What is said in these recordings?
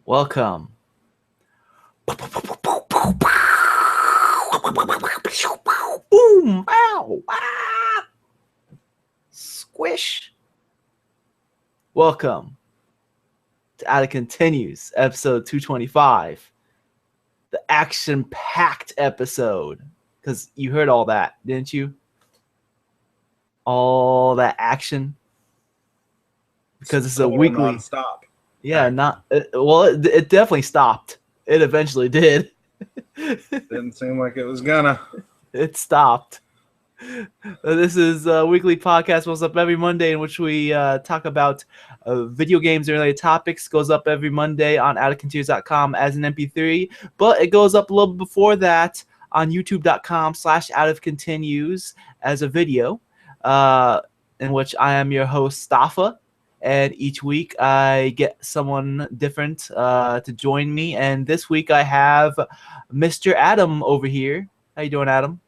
Welcome. Boom! Ow! Ah! Squish! Welcome to Out of Continues, episode 225. The action-packed episode. Because you heard all that, didn't you? All that action. Because it's a weekly. Non-stop. Yeah, it definitely stopped. It eventually did. Didn't seem like it was gonna. It stopped. This is a weekly podcast. Goes up every Monday, in which we talk about video games and related topics. Goes up every Monday on outofcontinues.com as an MP3, but it goes up a little bit before that on youtube.com/outofcontinues as a video, in which I am your host, Stafa. And each week I get someone different to join me. And this week I have Mr. Adam over here. How you doing, Adam?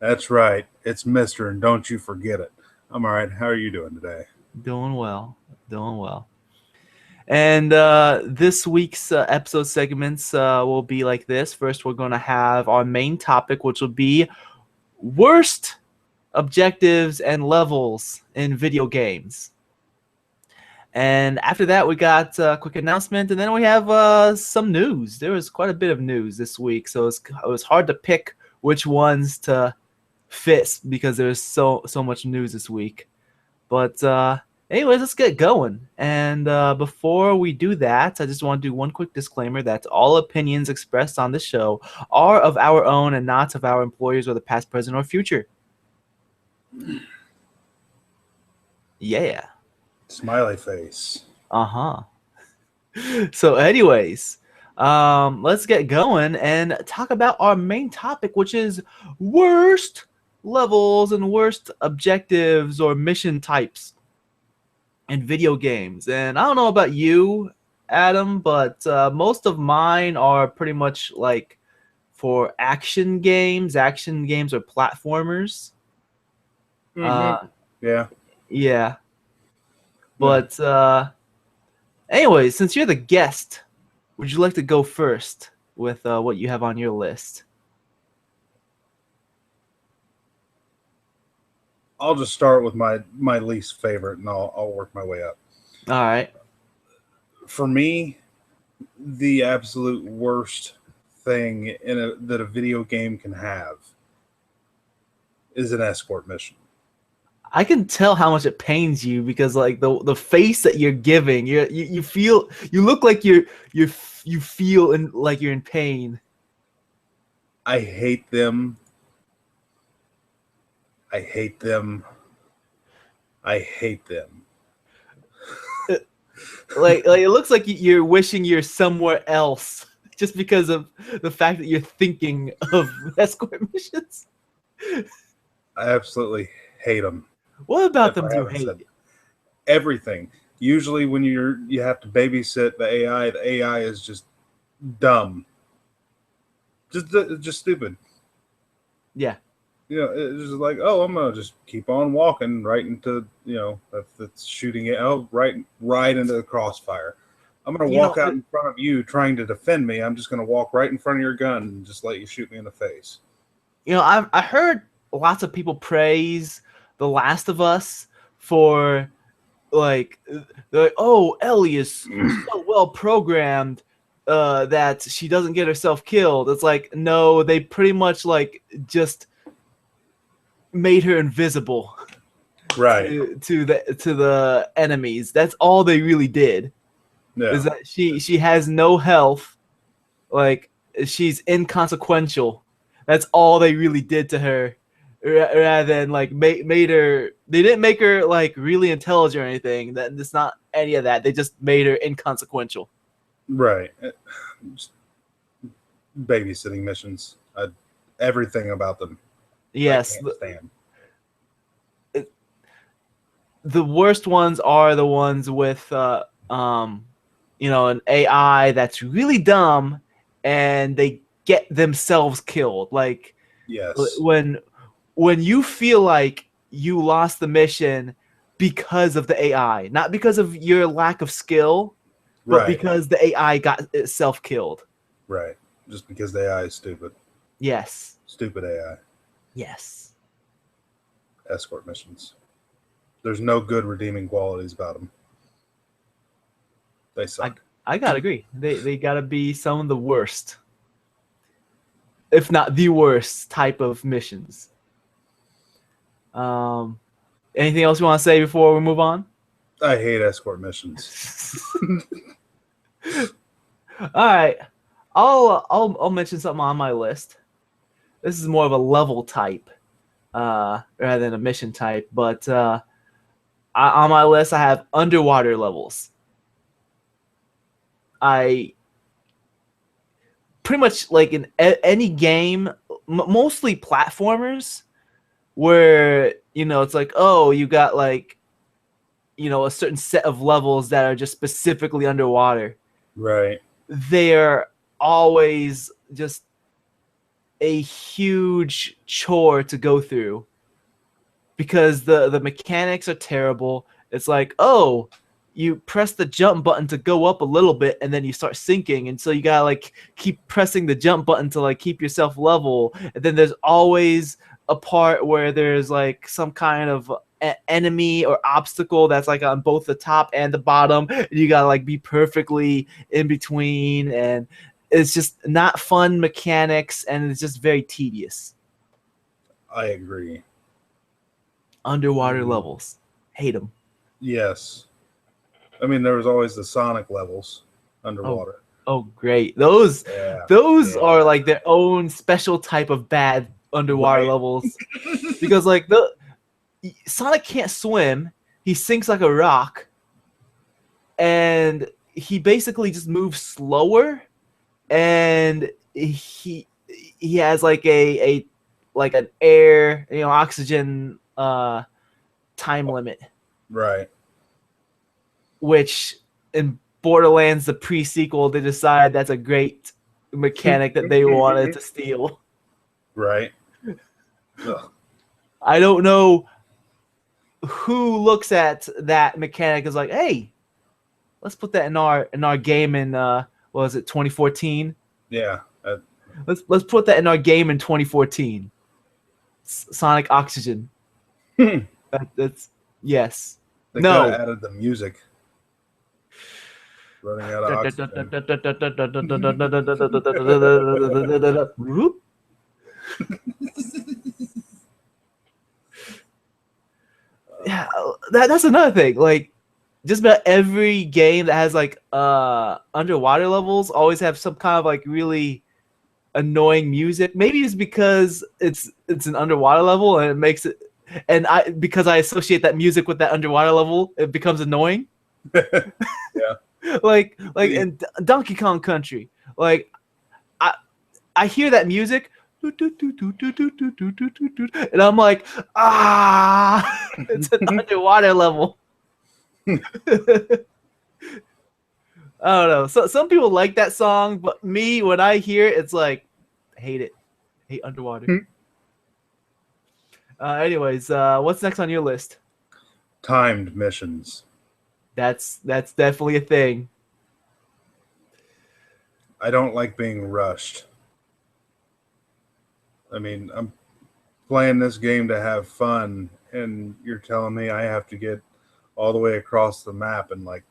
That's right. It's Mr. and don't you forget it. I'm all right. How are you doing today? Doing well. And this week's episode segments will be like this. First, we're going to have our main topic, which will be worst objectives and levels in video games. And after that, we got a quick announcement, and then we have some news. There was quite a bit of news this week, so it was hard to pick which ones to fit because there's so much news this week. But anyways, let's get going. And before we do that, I just want to do one quick disclaimer that all opinions expressed on this show are of our own and not of our employers or the past, present, or future. Yeah. Smiley face. So anyways, let's get going and talk about our main topic, which is worst levels and worst objectives or mission types in video games. And I don't know about you, Adam, but most of mine are pretty much like for action games or platformers. Yeah. But anyways, since you're the guest, would you like to go first with what you have on your list? I'll just start with my least favorite, and I'll work my way up. All right. For me, the absolute worst thing that a video game can have is an escort mission. I can tell how much it pains you because like the face that you're giving, you look like you feel like you're in pain. I hate them. Like it looks like you're wishing you're somewhere else just because of the fact that you're thinking of escort missions. I absolutely hate them. What about them do you hate? Everything. Usually when you have to babysit the AI is just dumb. Just stupid. Yeah. It's just like, oh, I'm gonna just keep on walking right into if it's shooting it right into the crossfire. I'm gonna walk out in front of you trying to defend me. I'm just gonna walk right in front of your gun and just let you shoot me in the face. I heard lots of people praise The Last of Us for like, oh, Ellie is so well programmed that she doesn't get herself killed. It's like, no, they pretty much like just made her invisible, right, to the enemies. That's all they really did. Yeah. Is that she has no health, like she's inconsequential. That's all they really did to her. Rather than like made her, they didn't make her like really intelligent or anything. That it's not any of that. They just made her inconsequential. Right. Just babysitting missions. Everything about them. Yes. The worst ones are the ones with an AI that's really dumb and they get themselves killed. Like, yes, when you feel like you lost the mission because of the AI, not because of your lack of skill, but Right. because the AI got itself killed. Right. Just because the AI is stupid. Yes. Stupid AI. Yes. Escort missions. There's no good redeeming qualities about them. They suck. I gotta agree. They gotta be some of the worst, if not the worst, type of missions. Anything else you want to say before we move on? I hate escort missions. All right, I'll mention something on my list. This is more of a level type, rather than a mission type. But on my list, I have underwater levels. I pretty much like in any game, mostly platformers, where it's like, oh, you got like a certain set of levels that are just specifically underwater. Right. They're always just a huge chore to go through because the mechanics are terrible. It's like, oh, you press the jump button to go up a little bit and then you start sinking, and so you gotta like keep pressing the jump button to like keep yourself level. And then there's always a part where there's like some kind of enemy or obstacle that's like on both the top and the bottom, and you gotta like be perfectly in between, and it's just not fun mechanics, and it's just very tedious. I agree. Underwater levels, hate them. Yes. I mean, there was always the Sonic levels underwater. Oh, great! Those Yeah. are like their own special type of bad underwater levels, because like the Sonic can't swim. He sinks like a rock, and he basically just moves slower, and he has like a like an air, oxygen time limit, Right. which in Borderlands, the pre-sequel, they decide that's a great mechanic that they wanted to steal. Right. Ugh. I don't know who looks at that mechanic as like, hey, let's put that in our game in what was it, 2014? Yeah. Let's put that in our game in 2014. Sonic Oxygen. That's yes. They could have No. added the music. Running out of oxygen. Yeah, that's another thing. Like, just about every game that has like underwater levels always have some kind of like really annoying music. Maybe it's because it's an underwater level and it makes it, and because I associate that music with that underwater level, it becomes annoying. Yeah. like in Donkey Kong Country, like I hear that music, and I'm like, it's an underwater level. I don't know. So some people like that song, but me, when I hear it, it's like, I hate it. I hate underwater. Anyways, what's next on your list? Timed missions. That's definitely a thing. I don't like being rushed. I mean, I'm playing this game to have fun, and you're telling me I have to get all the way across the map in like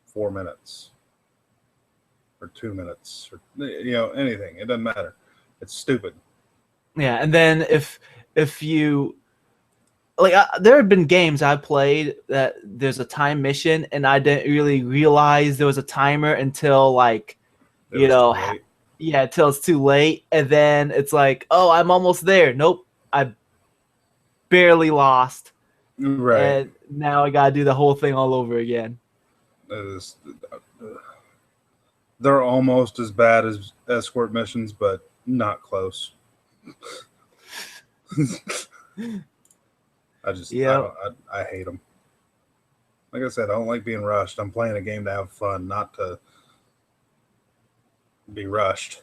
4 minutes or 2 minutes or anything. It doesn't matter. It's stupid. Yeah, and then if you like, there have been games I've played that there's a time mission, and I didn't really realize there was a timer until like, until it's too late, and then it's like, oh, I'm almost there. Nope, I barely lost, Right. and now I gotta do the whole thing all over again. They're almost as bad as escort missions, but not close. I hate them. Like I said, I don't like being rushed. I'm playing a game to have fun, not to be rushed.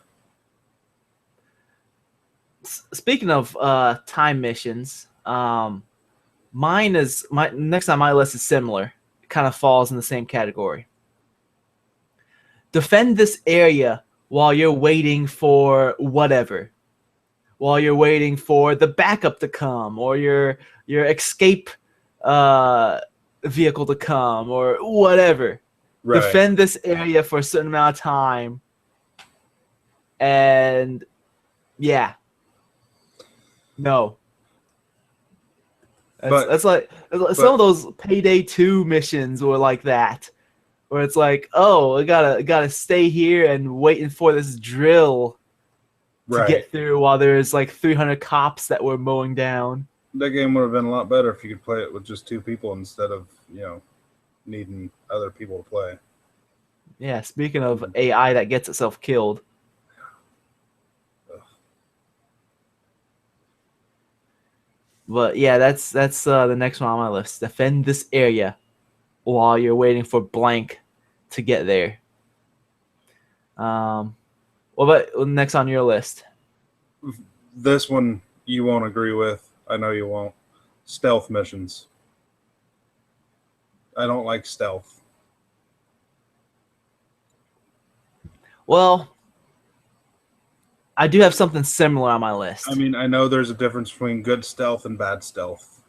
Speaking of time missions, mine next on my list is similar. It kind of falls in the same category. defend this area while you're waiting for whatever. While you're waiting for the backup to come, or your escape vehicle to come, or whatever. Right. Defend this area for a certain amount of time, and yeah, no. That's like some of those Payday 2 missions were like that, where it's like, oh, I gotta stay here and waiting for this drill to get through while there's like 300 cops that we're mowing down. That game would have been a lot better if you could play it with just 2 people instead of, needing other people to play. Yeah, speaking of AI that gets itself killed. Ugh. But yeah, that's the next one on my list. Defend this area while you're waiting for blank to get there. What about next on your list? This one you won't agree with. I know you won't. Stealth missions. I don't like stealth. Well, I do have something similar on my list. I mean, I know there's a difference between good stealth and bad stealth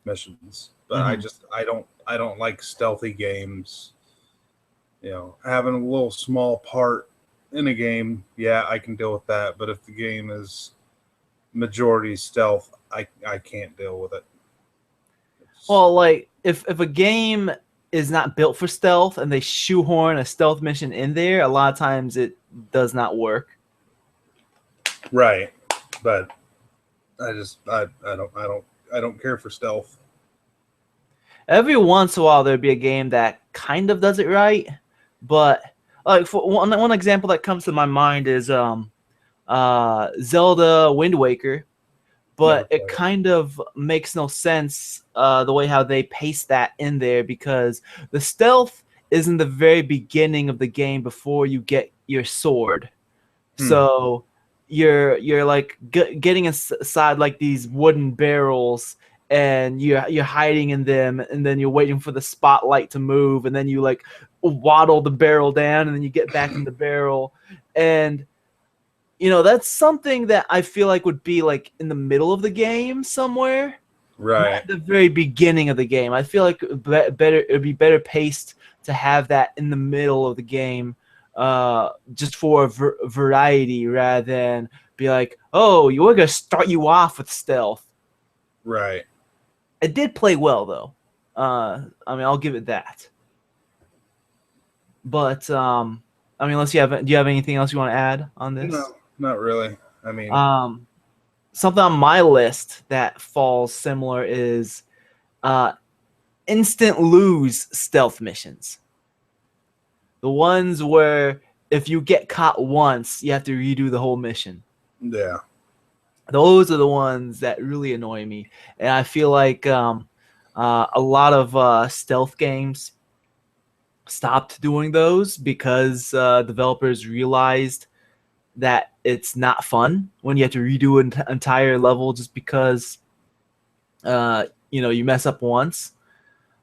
missions, but I don't like stealthy games. Having a little small part in a game, yeah, I can deal with that. But if the game is majority stealth, I can't deal with it. Well, like if a game is not built for stealth and they shoehorn a stealth mission in there, a lot of times it does not work. Right, but I don't care for stealth. Every once in a while there'd be a game that kind of does it right, but like for one example that comes to my mind is Zelda Wind Waker, but it kind of makes no sense the way how they paste that in there, because the stealth is in the very beginning of the game before you get your sword. So you're like getting inside like these wooden barrels, and you're hiding in them, and then you're waiting for the spotlight to move, and then you like waddle the barrel down, and then you get back in the barrel. And that's something that I feel like would be like in the middle of the game somewhere, right? Not at the very beginning of the game. I feel like it would be better paced to have that in the middle of the game, just for variety, rather than be like, oh, we're gonna start you off with stealth. Right. It did play well though. I mean, I'll give it that. But I mean, unless do you have anything else you want to add on this? No, not really. I mean, something on my list that falls similar is instant lose stealth missions. The ones where if you get caught once, you have to redo the whole mission. Yeah. Those are the ones that really annoy me. And I feel like a lot of stealth games stopped doing those because developers realized that it's not fun when you have to redo an entire level just because you mess up once.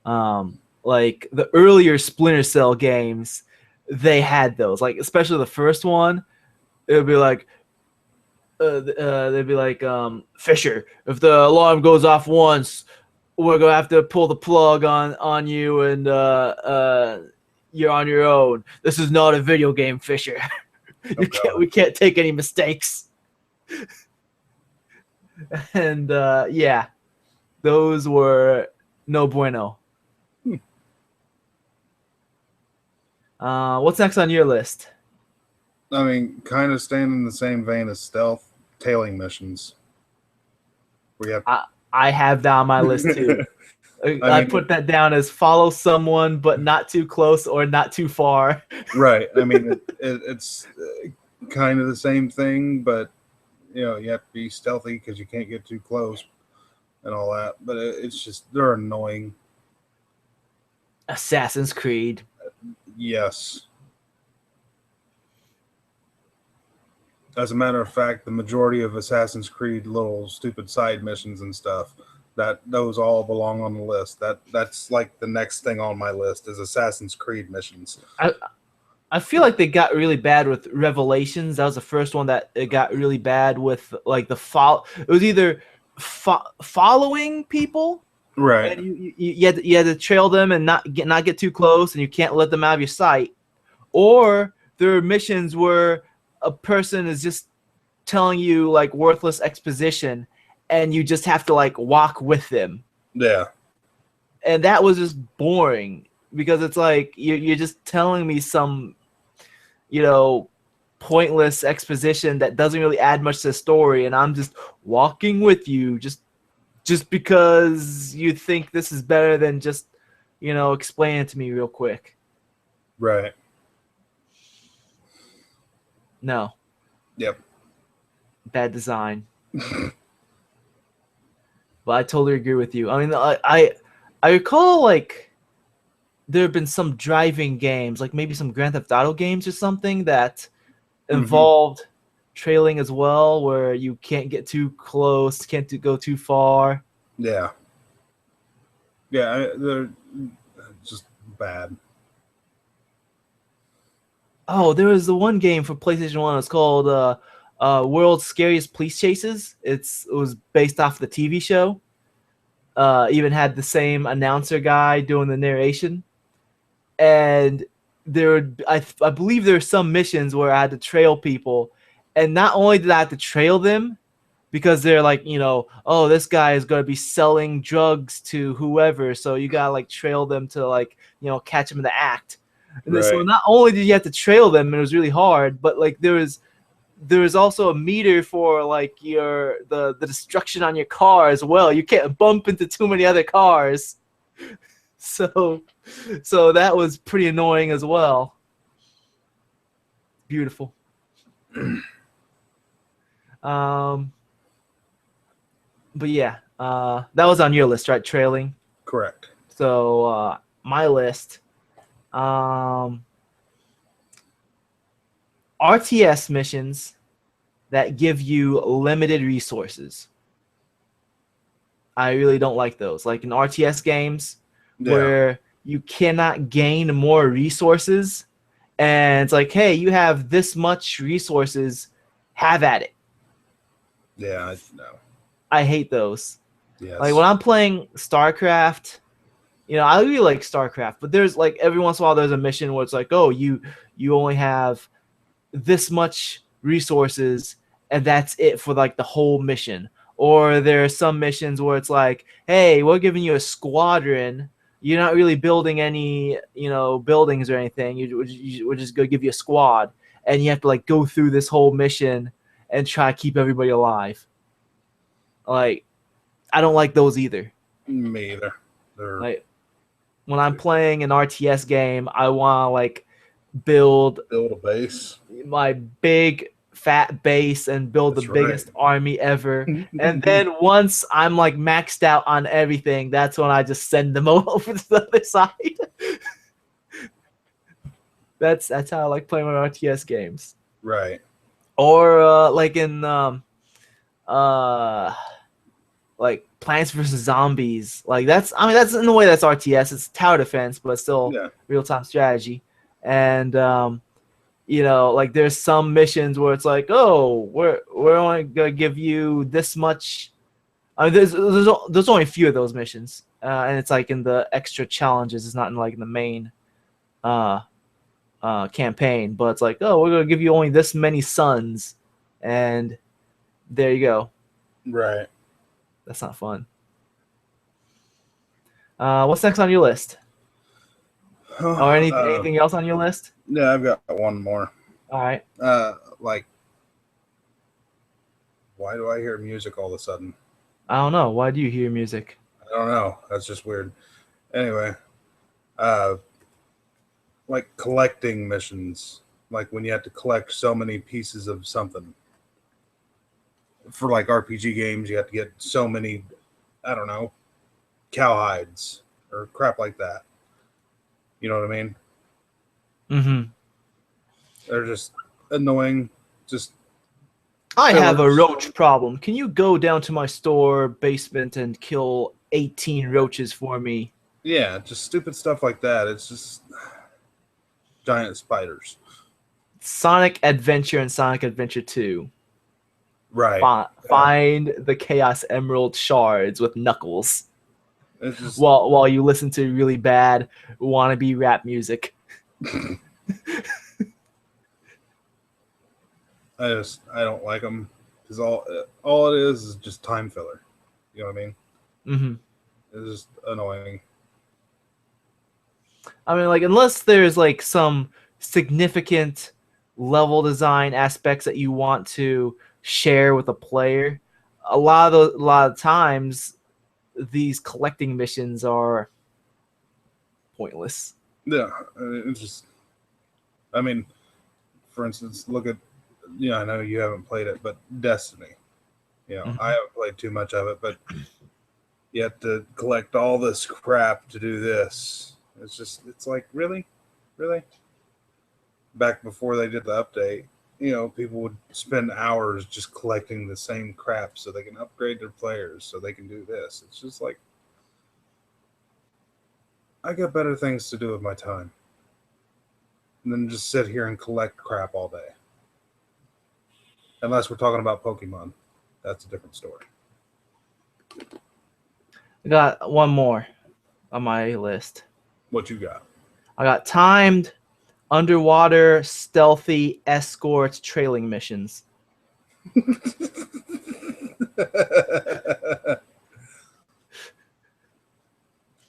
Like the earlier Splinter Cell games, they had those. Like especially the first one, it would be like they'd be like, Fisher, if the alarm goes off once, we're gonna have to pull the plug on you, and you're on your own. This is not a video game, Fisher. We can't take any mistakes. And yeah, those were no bueno. What's next on your list? I mean, kind of staying in the same vein as stealth, tailing missions. I have that on my list too. I put that down as follow someone, but not too close or not too far. Right. I mean, it's kind of the same thing, but you have to be stealthy because you can't get too close and all that. But it's just, they're annoying. Assassin's Creed. Yes. As a matter of fact, the majority of Assassin's Creed little stupid side missions and stuff, those all belong on the list. That's like the next thing on my list is Assassin's Creed missions. I feel like they got really bad with Revelations. That was the first one that it got really bad with, like the It was either following people, Right. and you had to trail them and not get too close, and you can't let them out of your sight. Or there are missions where a person is just telling you like worthless exposition, and you just have to like walk with them. Yeah. And that was just boring because it's like you're just telling me some, pointless exposition that doesn't really add much to the story, and I'm just walking with you just because you think this is better than just, explain it to me real quick. Right. No. Yep. Bad design. But I totally agree with you. I mean, I recall like there have been some driving games, like maybe some Grand Theft Auto games or something that involved trailing as well, where you can't get too close, can't go too far. Yeah. Yeah, they're just bad. Oh, there was the one game for PlayStation 1. It's called World's Scariest Police Chases. It was based off the TV show. Even had the same announcer guy doing the narration. And I believe there were some missions where I had to trail people. And not only did I have to trail them, because they're like, oh, this guy is going to be selling drugs to whoever. So you got to like trail them to like, catch them in the act. And then, so Right. not only did you have to trail them, and it was really hard, but like there was also a meter for like the destruction on your car as well. You can't bump into too many other cars. So that was pretty annoying as well. Beautiful. But yeah, that was on your list, right? Trailing. Correct. So my list, RTS missions that give you limited resources. I really don't like those. Like in RTS games where you cannot gain more resources, and it's like, hey, you have this much resources, have at it. Yeah, no. I hate those. Yes. Like when I'm playing StarCraft, I really like StarCraft, but there's like every once in a while there's a mission where it's like, oh, you only have this much resources and that's it for like the whole mission. Or there are some missions where it's like, hey, we're giving you a squadron. You're not really building any, buildings or anything. We're just going to give you a squad. And you have to like go through this whole mission and try to keep everybody alive. Like, I don't like those either. Me either. Like, when I'm playing an RTS game, I want to like build a base, my big fat base, and build the biggest army ever. And then once I'm like maxed out on everything, that's when I just send them over to the other side. That's how I like playing my RTS games. Right. Or like in like Plants vs. Zombies. Like that's in a way that's RTS. It's tower defense, but still real-time strategy. And like there's some missions where it's like, oh, we're only gonna give you this much. I mean, there's only a few of those missions, and it's like in the extra challenges. It's not in like in the main campaign, but it's like, oh, we're gonna give you only this many suns, and there you go. Right. That's not fun. What's next on your list? Or anything else on your list? Yeah, I've got one more. All right. Like, why do I hear music all of a sudden? I don't know. Why do you hear music? I don't know. That's just weird. Anyway, like collecting missions, like when you have to collect so many pieces of something. For like RPG games, you have to get so many, I don't know, cowhides or crap like that. You know what I mean? Mm-hmm. They're just annoying. Just I have a roach problem. Can you go down to my store basement and kill 18 roaches for me? Yeah, just stupid stuff like that. It's just giant spiders. Sonic Adventure and Sonic Adventure 2. Right. Find the Chaos Emerald shards with Knuckles. It's just While you listen to really bad wannabe rap music. I don't like them because all it is just time filler. You know what I mean? Mm-hmm. It's just annoying. I mean, like, unless there's like some significant level design aspects that you want to share with a player, a lot of times these collecting missions are pointless. Yeah, it's just. I mean, for instance, look at. I know you haven't played it, but Destiny. I haven't played too much of it, but you have to collect all this crap to do this. It's like, really? Back before they did the update, people would spend hours just collecting the same crap so they can upgrade their players so they can do this. It's just like, I got better things to do with my time than just sit here and collect crap all day. Unless we're talking about Pokemon. That's a different story. I got one more on my list. What you got? I got timed underwater stealthy escort trailing missions. I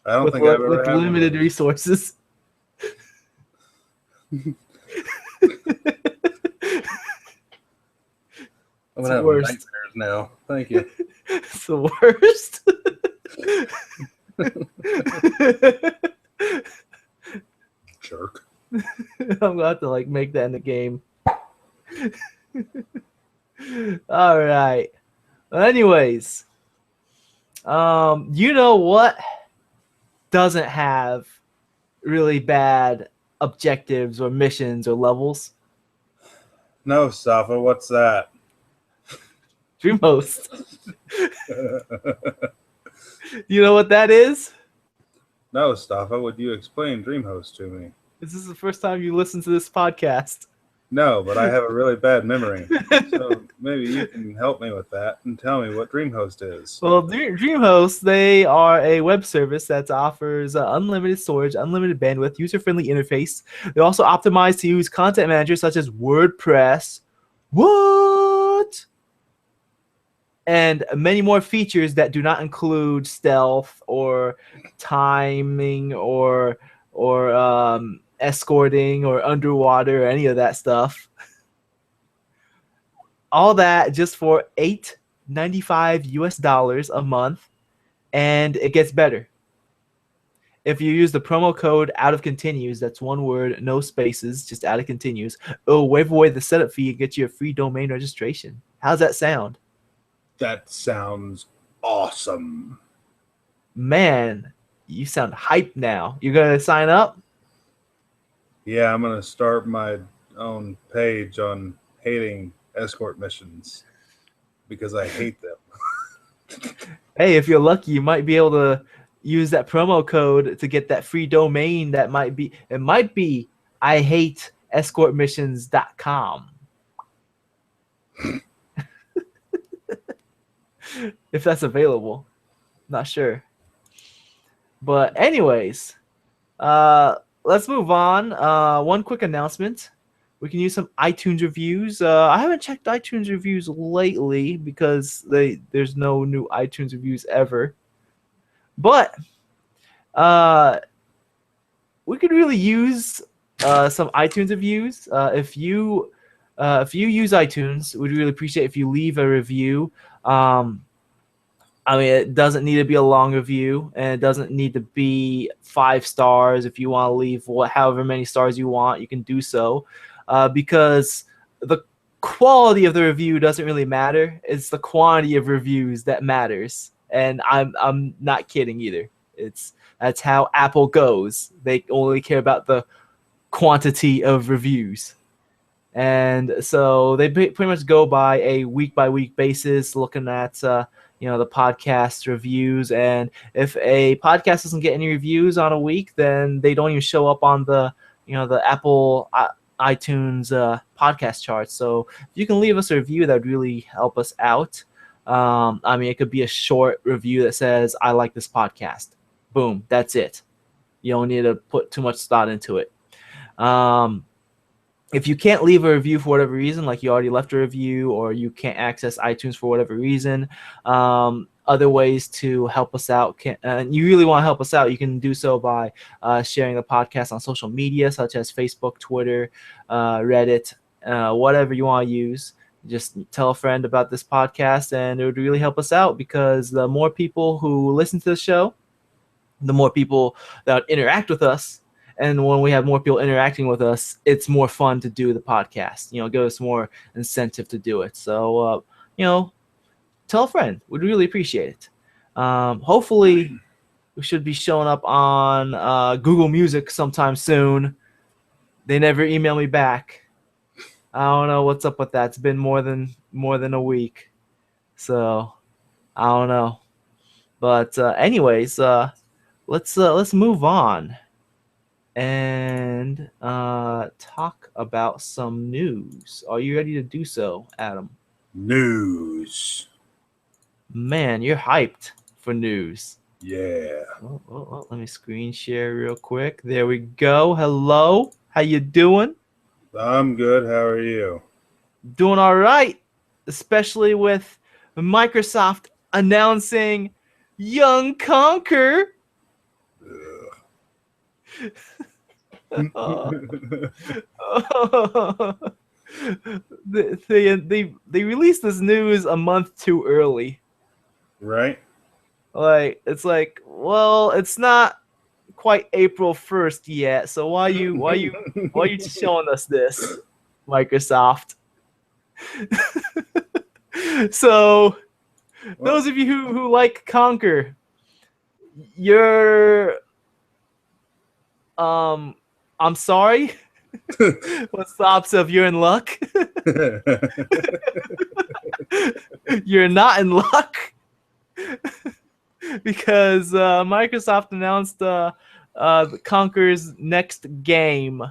don't think I've ever with had limited resources. I'm gonna have nightmares now. Thank you. It's the worst. Jerk. I'm gonna have to make that in the game. All right. Anyways, you know what doesn't have really bad objectives or missions or levels? No, Safa, what's that? DreamHost. You know what that is? No, Staffa, would you explain DreamHost to me? This is the first time you listen to this podcast. No, but I have a really bad memory. So maybe you can help me with that and tell me what DreamHost is. Well, DreamHost, they are a web service that offers unlimited storage, unlimited bandwidth, user-friendly interface. They're also optimized to use content managers such as WordPress. What? And many more features that do not include stealth or timing or escorting or underwater or any of that stuff. All that just for $8.95 a month, and it gets better. If you use the promo code out of continues, that's one word, no spaces, just out of continues, it'll waive away the setup fee and get you a free domain registration. How's that sound? That sounds awesome. Man, you sound hyped now. You gonna sign up? Yeah, I'm gonna start my own page on hating escort missions because I hate them. Hey, if you're lucky, you might be able to use that promo code to get that free domain. It might be IHateEscortMissions.com. If that's available. Not sure. But anyways, let's move on. One quick announcement. We can use some iTunes reviews. I haven't checked iTunes reviews lately because there's no new iTunes reviews ever. But we could really use some iTunes reviews. If you use iTunes, we'd really appreciate if you leave a review. I mean, it doesn't need to be a long review, and it doesn't need to be 5 stars. If you want to leave however many stars you want, you can do so, because the quality of the review doesn't really matter. It's the quantity of reviews that matters, and I'm not kidding either. That's how Apple goes. They only care about the quantity of reviews. And so they pretty much go by a week-by-week basis, looking at the podcast reviews. And if a podcast doesn't get any reviews on a week, then they don't even show up on the the Apple iTunes podcast charts. So if you can leave us a review, that would really help us out. I mean, it could be a short review that says, "I like this podcast." Boom, that's it. You don't need to put too much thought into it. If you can't leave a review for whatever reason, like you already left a review, or you can't access iTunes for whatever reason, other ways to help us out, and you really want to help us out, you can do so by sharing the podcast on social media, such as Facebook, Twitter, Reddit, whatever you want to use. Just tell a friend about this podcast, and it would really help us out, because the more people who listen to the show, the more people that would interact with us. And when we have more people interacting with us, it's more fun to do the podcast. Give us more incentive to do it. So, tell a friend. We'd really appreciate it. Hopefully, we should be showing up on Google Music sometime soon. They never email me back. I don't know what's up with that. It's been more than a week. So, I don't know. But anyways, let's move on and talk about some news. Are you ready to do so, Adam? News. Man, you're hyped for news. Yeah. Oh, let me screen share real quick. There we go. Hello. How you doing? I'm good. How are you? Doing all right, especially with Microsoft announcing Young Conquer. They released this news a month too early. Right? Like, it's like, well, it's not quite April 1st yet, so why you showing us this, Microsoft? So, those of you who like Conquer, you're I'm sorry. What stops if you're in luck? You're not in luck. Because Microsoft announced Conker's next game,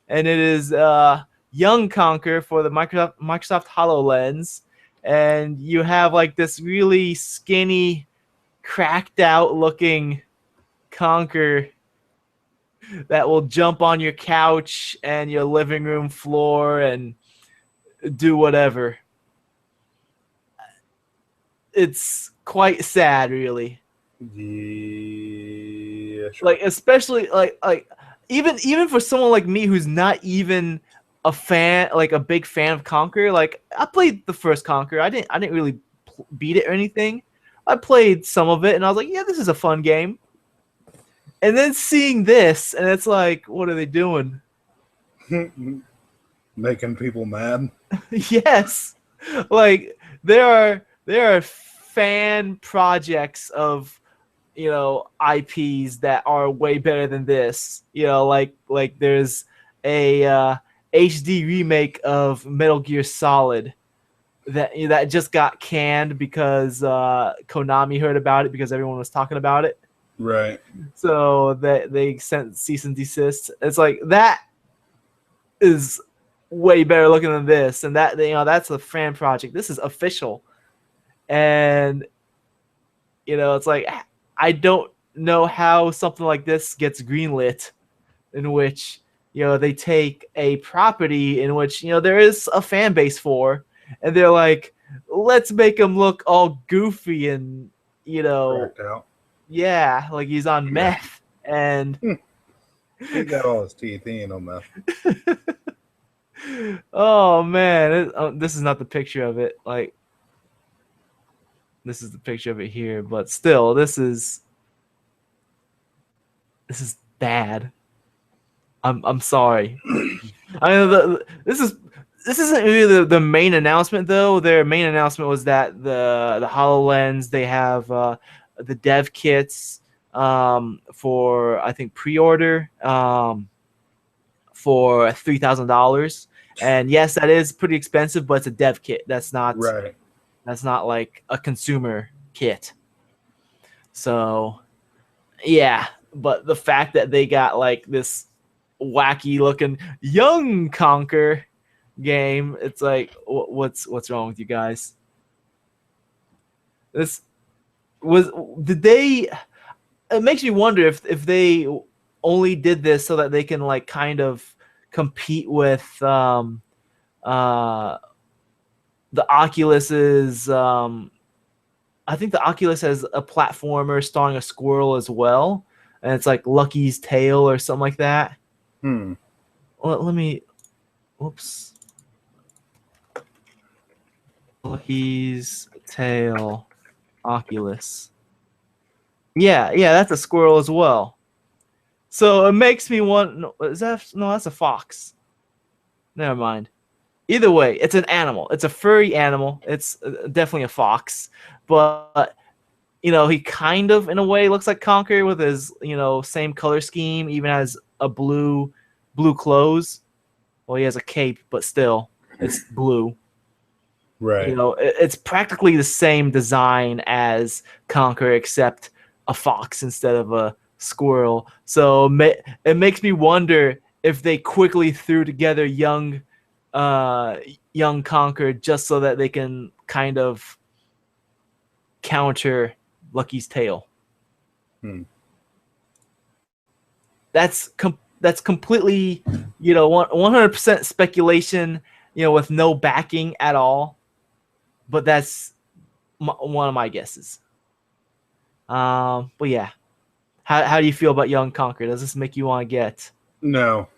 and it is Young Conker for the Microsoft HoloLens, and you have like this really skinny, cracked out looking Conker that will jump on your couch and your living room floor and do whatever. It's quite sad, really. Yeah, sure. Like, especially like even for someone like me who's not even a fan, like a big fan of Conquer. Like, I played the first Conquer. I didn't really beat it or anything. I played some of it and I was like, yeah, this is a fun game. And then seeing this, and it's like, what are they doing? Making people mad. Yes, like there are fan projects of IPs that are way better than this. Like there's a HD remake of Metal Gear Solid that just got canned because Konami heard about it because everyone was talking about it. Right. So that they sent cease and desist. It's like, that is way better looking than this, and that's a fan project. This is official, and it's like, I don't know how something like this gets greenlit, in which they take a property in which there is a fan base for, and they're like, let's make him look all goofy and Cracked out. Yeah, like he's on meth, and he got all his teeth in on meth. Oh man, this is not the picture of it. Like, this is the picture of it here, but still, this is bad. I'm sorry. I mean, this isn't really the main announcement, though. Their main announcement was that the HoloLens, they have the dev kits for, I think, pre-order for $3,000. And yes, that is pretty expensive, but it's a dev kit. That's not right. That's not like a consumer kit. So, yeah. But the fact that they got like this wacky looking Young Conquer game. It's like, what's wrong with you guys? This was did they? It makes me wonder if they only did this so that they can like kind of compete with the Oculus's. I think the Oculus has a platformer starring a squirrel as well, and it's like Lucky's Tale or something like that. Hmm. Let me. Whoops. Lucky's Tale, Oculus. Yeah, that's a squirrel as well. So it makes me want. No, that's a fox. Never mind. Either way, it's an animal. It's a furry animal. It's definitely a fox, but he kind of in a way looks like Conker with his same color scheme. Even has a blue clothes. Well, he has a cape, but still, it's blue. Right. It's practically the same design as Conker, except a fox instead of a squirrel. So it makes me wonder if they quickly threw together young Conker just so that they can kind of counter Lucky's Tale. That's completely 100% speculation, with no backing at all. But that's one of my guesses. But yeah, how do you feel about Young Conquer? Does this make you want to get No.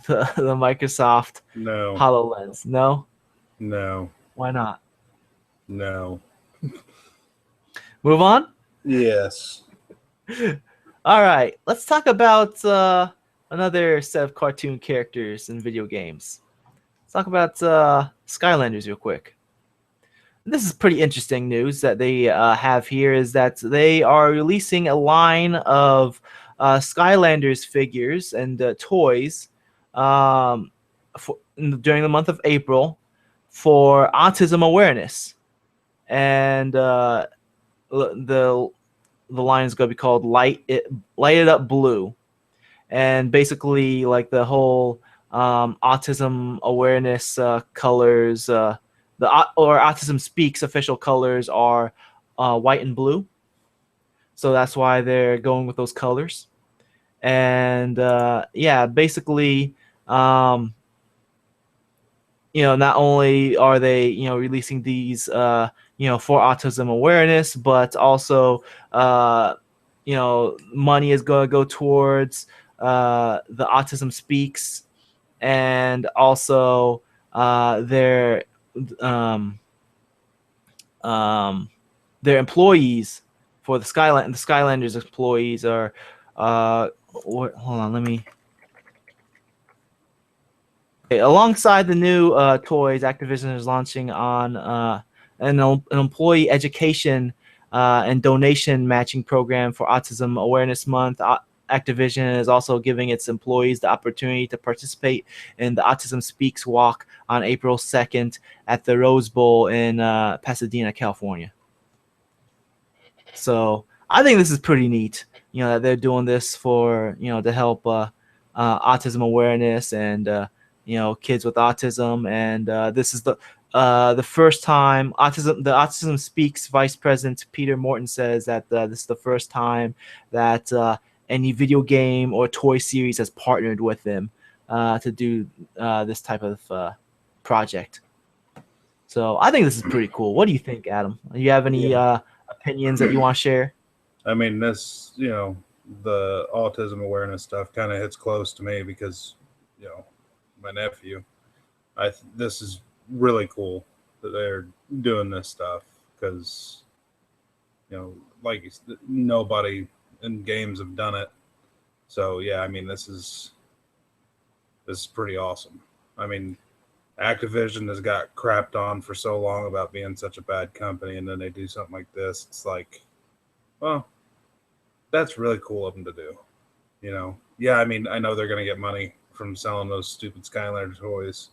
the Microsoft No. HoloLens? No. Why not? No. Move on? Yes. All right, let's talk about another set of cartoon characters in video games. Let's talk about Skylanders real quick. This is pretty interesting news that they have here, is that they are releasing a line of Skylanders figures and toys during the month of April for autism awareness. And the line is going to be called Light It Up Blue. And basically, like, the whole autism awareness colors, or Autism Speaks official colors are white and blue. So that's why they're going with those colors. And basically, not only are they releasing these for autism awareness, but also money is going to go towards the Autism Speaks, and also their employees for the Skylanders employees are hold on, let me. Okay, alongside the new toys, Activision is launching on an employee education and donation matching program for Autism Awareness Month. Activision is also giving its employees the opportunity to participate in the Autism Speaks Walk on April 2nd at the Rose Bowl in Pasadena, California. So I think this is pretty neat, that they're doing this for, to help autism awareness and, kids with autism. And this is the first time the Autism Speaks Vice President Peter Morton says that this is the first time that any video game or toy series has partnered with them to do this type of project. So I think this is pretty cool. What do you think, Adam? Do you have any opinions that you want to share? I mean, this, the autism awareness stuff kind of hits close to me because, my nephew, this is really cool that they're doing this stuff because, like nobody in games have done it. So yeah, I mean, this is pretty awesome. I mean, Activision has got crapped on for so long about being such a bad company, and then they do something like this. It's like, well, that's really cool of them to do. Yeah, I mean, I know they're going to get money from selling those stupid Skylander toys,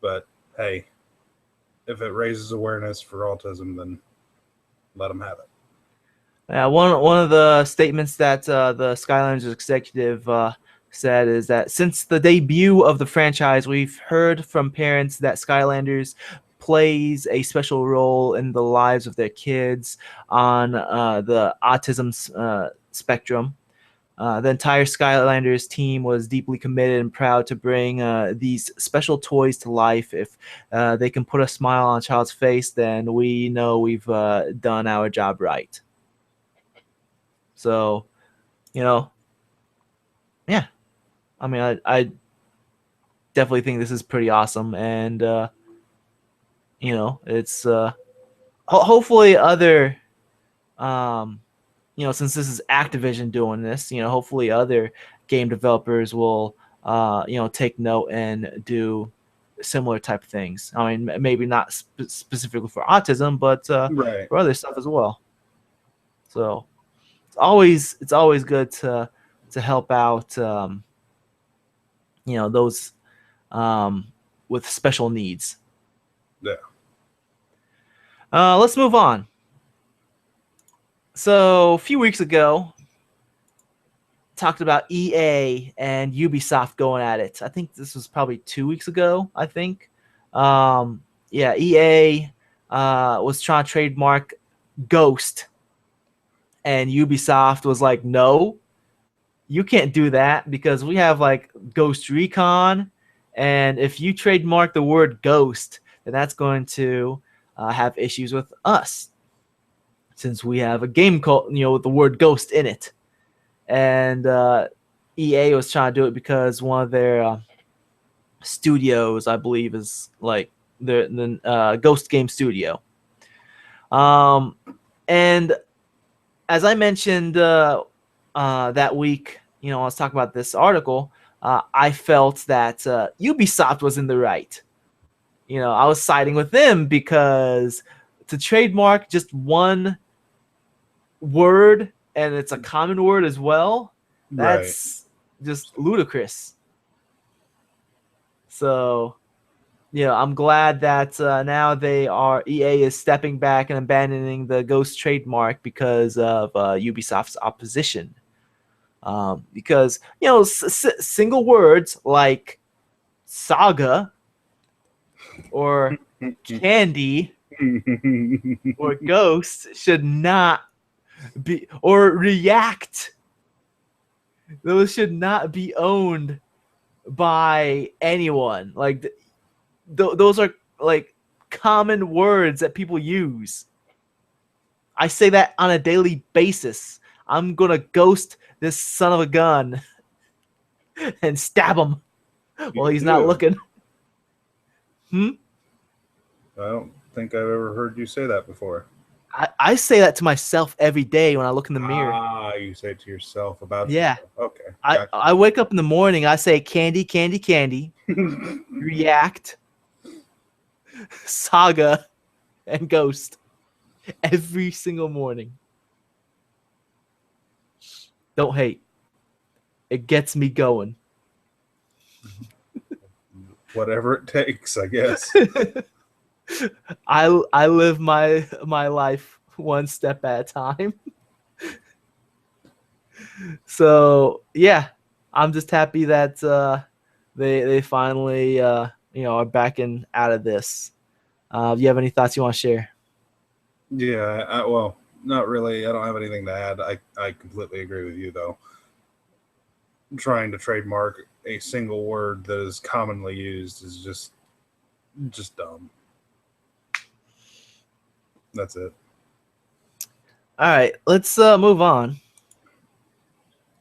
but hey, if it raises awareness for autism, then let them have it. Yeah, one of the statements that the Skylanders executive said is that since the debut of the franchise, we've heard from parents that Skylanders plays a special role in the lives of their kids on the autism spectrum. The entire Skylanders team was deeply committed and proud to bring these special toys to life. If they can put a smile on a child's face, then we know we've done our job right. So, yeah. I mean, I definitely think this is pretty awesome, and it's hopefully other since this is Activision doing this, hopefully other game developers will, take note and do similar type of things. I mean, maybe not specifically for autism, but Right. for other stuff as well. So it's always good to help out, those with special needs. Yeah. Let's move on. So a few weeks ago, talked about EA and Ubisoft going at it. I think this was probably 2 weeks ago. I think, EA was trying to trademark Ghost, and Ubisoft was like, "No, you can't do that because we have like Ghost Recon, and if you trademark the word Ghost, then that's going to have issues with us." Since we have a game called, with the word ghost in it. And EA was trying to do it because one of their studios, I believe, is like the Ghost Game Studio. And as I mentioned that week, I was talking about this article, I felt that Ubisoft was in the right. I was siding with them because to trademark just one word, and it's a common word as well, that's just ludicrous. So I'm glad that now EA is stepping back and abandoning the Ghost trademark because of Ubisoft's opposition, because single words like saga or candy or ghost should not be, or react, those should not be owned by anyone. Like those are like common words that people use. I say that on a daily basis. I'm gonna ghost this son of a gun and stab him while he's not looking. I don't think I've ever heard you say that before. I say that to myself every day when I look in the mirror. You say it to yourself about yourself. Okay. Gotcha. I wake up in the morning, I say candy, candy, candy, react, saga, and ghost every single morning. Don't hate. It gets me going. Whatever it takes, I guess. I live my life one step at a time. So yeah, I'm just happy that they finally are backing out of this. Do you have any thoughts you want to share? Yeah, well, not really. I don't have anything to add. I completely agree with you though. Trying to trademark a single word that is commonly used is just dumb. That's it. All right, let's move on.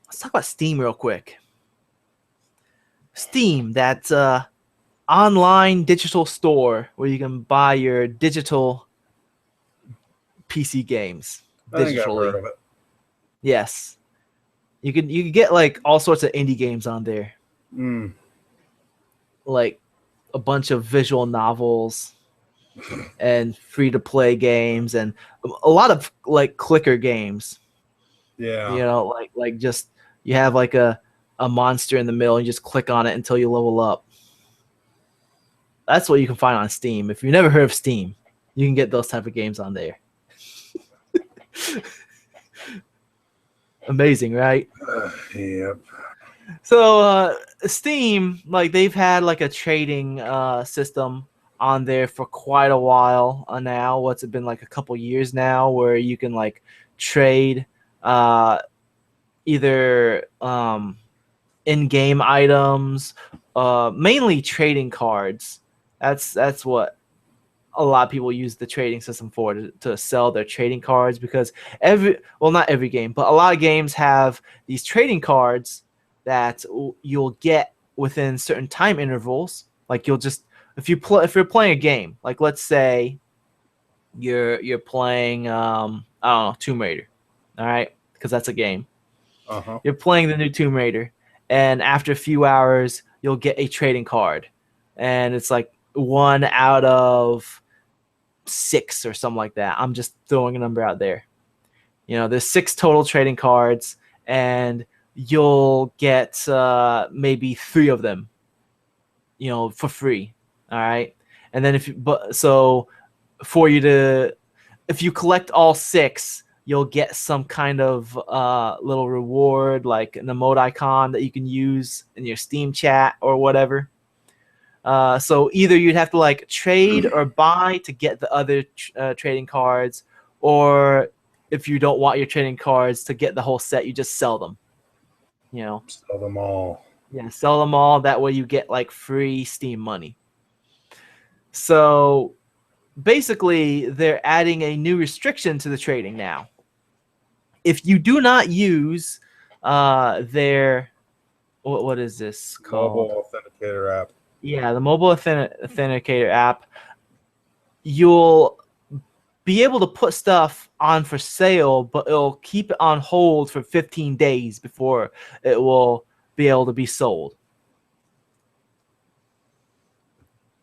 Let's talk about Steam real quick. Steam, that online digital store where you can buy your digital PC games digitally. I think I've heard of it. Yes, you can get like all sorts of indie games on there, like a bunch of visual novels and free to play games and a lot of like clicker games. Yeah, like just you have like a monster in the middle and you just click on it until you level up. That's what you can find on Steam. If you've never heard of Steam, you can get those type of games on there. Amazing, right? Yep. So Steam, like they've had like a trading system on there for quite a while now. What's it been like a couple years now, where you can like trade uh, either in-game items, mainly trading cards. That's what a lot of people use the trading system for, to sell their trading cards, because not every game, but a lot of games have these trading cards that you'll get within certain time intervals. Like you'll just, if you're playing a game, like let's say you're playing I don't know, Tomb Raider, all right, because that's a game. Uh-huh. You're playing the new Tomb Raider, and after a few hours, you'll get a trading card, and it's like 1 out of 6 or something like that. I'm just throwing a number out there. There's 6 total trading cards, and you'll get maybe 3 of them, for free. All right, and then for you to, if you collect all 6, you'll get some kind of little reward, like an emote icon that you can use in your Steam chat or whatever. So either you'd have to like trade or buy to get the other trading cards, or if you don't want your trading cards to get the whole set, you just sell them. Sell them all. Yeah, sell them all. That way you get like free Steam money. So basically, they're adding a new restriction to the trading now. If you do not use their what is this called? Mobile authenticator app. Yeah, the mobile authenticator app. You'll be able to put stuff on for sale, but it'll keep it on hold for 15 days before it will be able to be sold.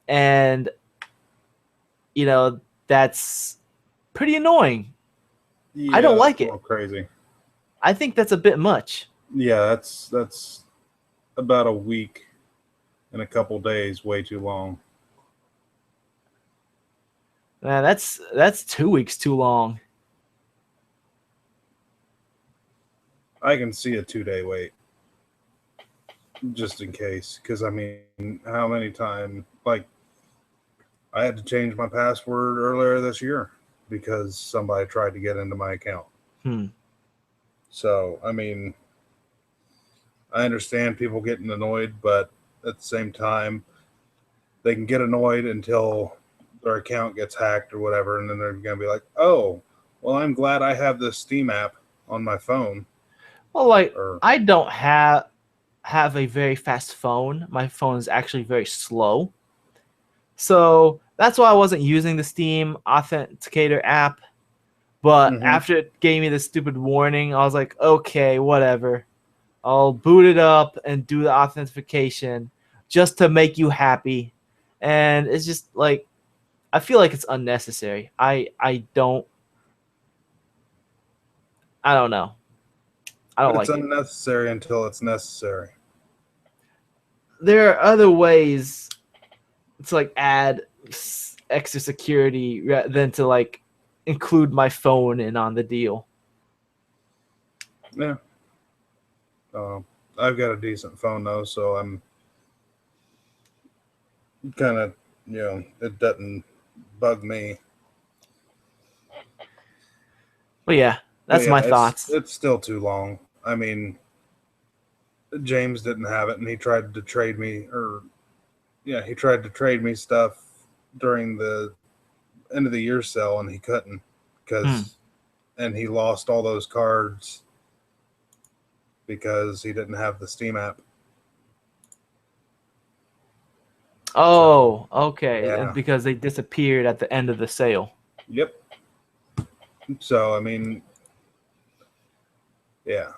And that's pretty annoying. Yeah, I don't that's like a it. little crazy. I think that's a bit much. Yeah, that's about a week and a couple days, way too long. Man, that's 2 weeks too long. I can see a 2-day wait, just in case. Because I mean, how many times? Like, I had to change my password earlier this year because somebody tried to get into my account. Hmm. So I mean, I understand people getting annoyed, but at the same time, they can get annoyed until their account gets hacked or whatever, and then they're going to be like, "Oh, well, I'm glad I have this Steam app on my phone." Well, like Or I don't have a very fast phone. My phone is actually very slow. So that's why I wasn't using the Steam Authenticator app. But mm-hmm. after it gave me this stupid warning, I was like, okay, whatever. I'll boot it up and do the authentication just to make you happy. And it's just like, I feel like it's unnecessary. I don't know. I don't But it's like it. unnecessary until it's necessary. There are other ways to like add extra security than to like include my phone in on the deal. Yeah. I've got a decent phone though, so I'm kind of, it doesn't bug me. But yeah, But that's yeah, my it's thoughts. it's still too long. I mean, James didn't have it, and he tried to trade me, or yeah, he tried to trade me stuff during the end of the year sale, and he couldn't Hmm. because, and he lost all those cards because he didn't have the Steam app. So Oh, okay. yeah, Because they disappeared at the end of the sale. yep. So I mean, yeah,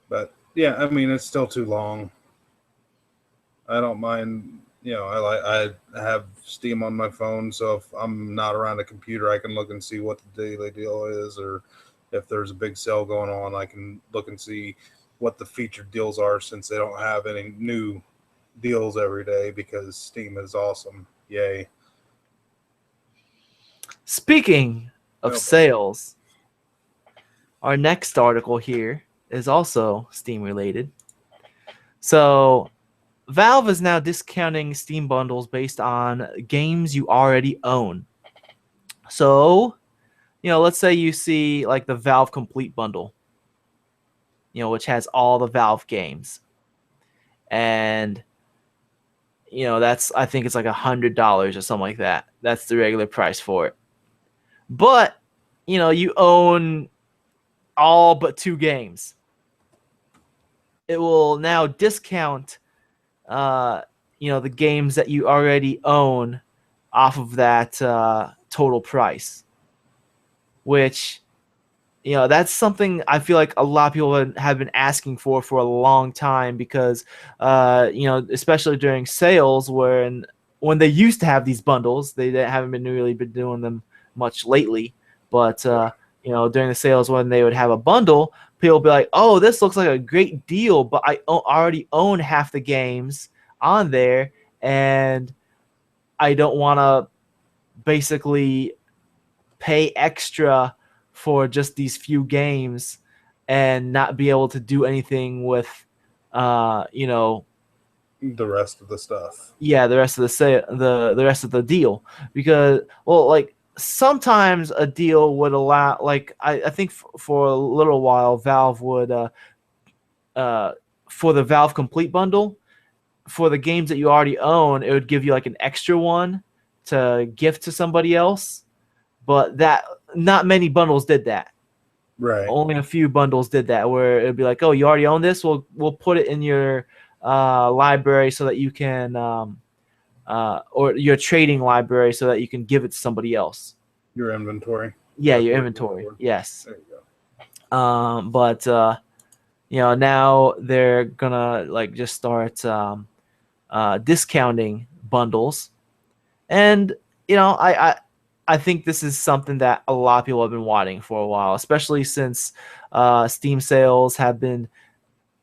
but yeah, I mean it's still too long. I don't mind. I have Steam on my phone, so if I'm not around a computer, I can look and see what the daily deal is, or if there's a big sale going on, I can look and see what the featured deals are, since they don't have any new deals every day because Steam is awesome. Yay. Speaking of Oh boy. sales, our next article here is also Steam related. So Valve is now discounting Steam bundles based on games you already own. So, let's say you see like the Valve Complete bundle, which has all the Valve games. And that's, I think it's like $100 or something like that. That's the regular price for it. But, you own all but 2 games. It will now discount the games that you already own off of that total price, which that's something I feel like a lot of people have been asking for a long time, because especially during sales, when they used to have these bundles, they haven't really been doing them much lately, but during the sales, when they would have a bundle, people would be like, oh, this looks like a great deal, but I already own half the games on there, and I don't want to basically pay extra for just these few games and not be able to do anything with the rest of the stuff. Yeah, the rest of the rest of the deal, because like sometimes a deal would allow, like I think for a little while Valve would for the Valve Complete bundle, for the games that you already own, it would give you like an extra one to gift to somebody else, but that not many bundles did that. Right. Only a few bundles did that, where it'd be like, oh, you already own this, we'll put it in your library so that you can or your trading library so that you can give it to somebody else. Your inventory. Yeah, your inventory. Yes. There you go. But now they're gonna like just start discounting bundles, and I think this is something that a lot of people have been wanting for a while, especially since Steam sales have been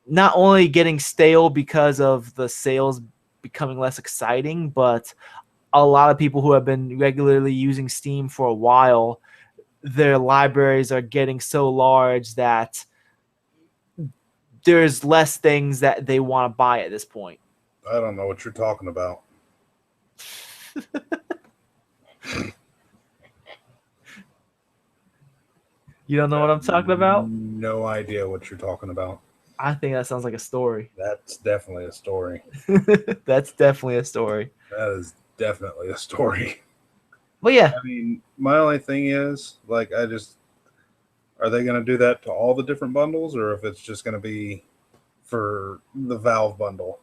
not only getting stale because of the sales becoming less exciting, but a lot of people who have been regularly using Steam for a while, their libraries are getting so large that there's less things that they want to buy at this point. I don't know what you're talking about. You don't know what I'm talking about? No idea what you're talking about. I think that sounds like a story. That's definitely a story. That's definitely a story. That is definitely a story. But yeah. I mean, my only thing is, like, are they going to do that to all the different bundles, or if it's just going to be for the Valve bundle?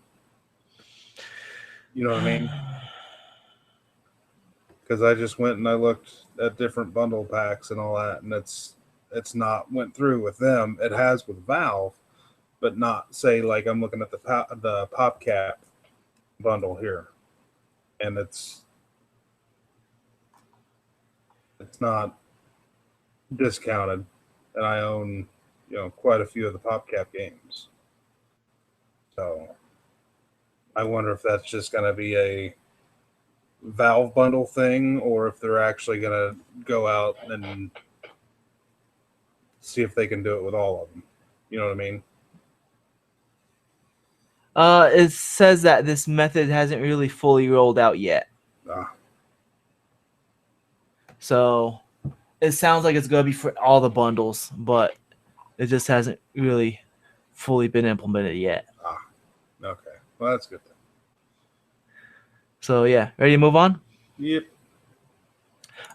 You know what I mean? Because I just went and I looked at different bundle packs and all that, and it's not went through with them. It has with Valve, but not, say, like I'm looking at the PopCap bundle here, and it's not discounted, and I own quite a few of the PopCap games. So I wonder if that's just going to be a Valve bundle thing, or if they're actually going to go out and see if they can do it with all of them. You know what I mean? It says that this method hasn't really fully rolled out yet. So it sounds like it's going to be for all the bundles, but it just hasn't really fully been implemented yet. Okay. Well, that's good then. So yeah, ready to move on? Yep.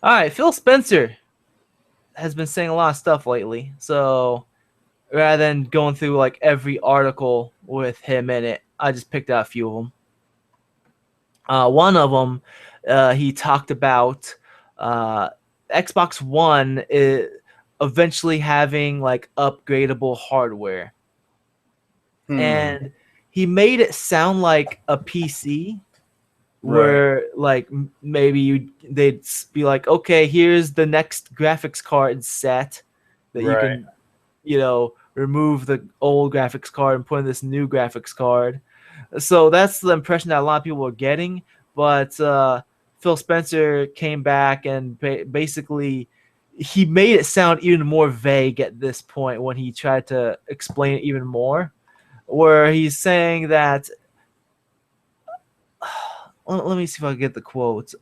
All right, Phil Spencer has been saying a lot of stuff lately. So rather than going through like every article with him in it, I just picked out a few of them. One of them, he talked about Xbox One eventually having like upgradable hardware. And he made it sound like a PC, where like maybe they'd be like, okay, here's the next graphics card set that you can, remove the old graphics card and put in this new graphics card. So that's the impression that a lot of people are getting. But Phil Spencer came back and basically he made it sound even more vague at this point when he tried to explain it even more. where he's saying that. Let me see if I can get the quote.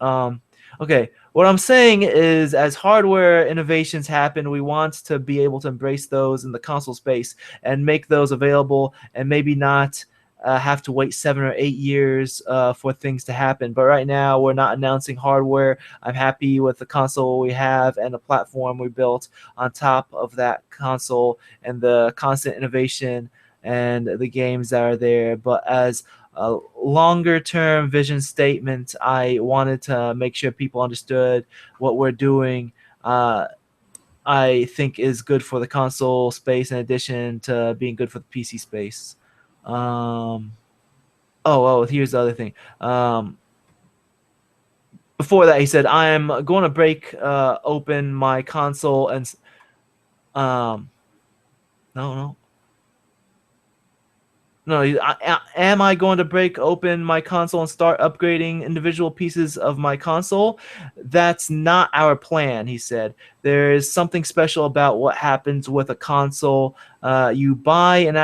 Okay, what I'm saying is, as hardware innovations happen, we want to be able to embrace those in the console space and make those available, and maybe not have to wait 7 or 8 years for things to happen. But right now, we're not announcing hardware. I'm happy with the console we have and the platform we built on top of that console and the constant innovation and the games that are there. But as a longer term vision statement, I wanted to make sure people understood what we're doing. I think is good for the console space in addition to being good for the PC space. Here's the other thing. Before that, he said, I'm going to break open my console and. No, no. No, am I going to break open my console and start upgrading individual pieces of my console? That's not our plan, he said. There is something special about what happens with a console. You buy an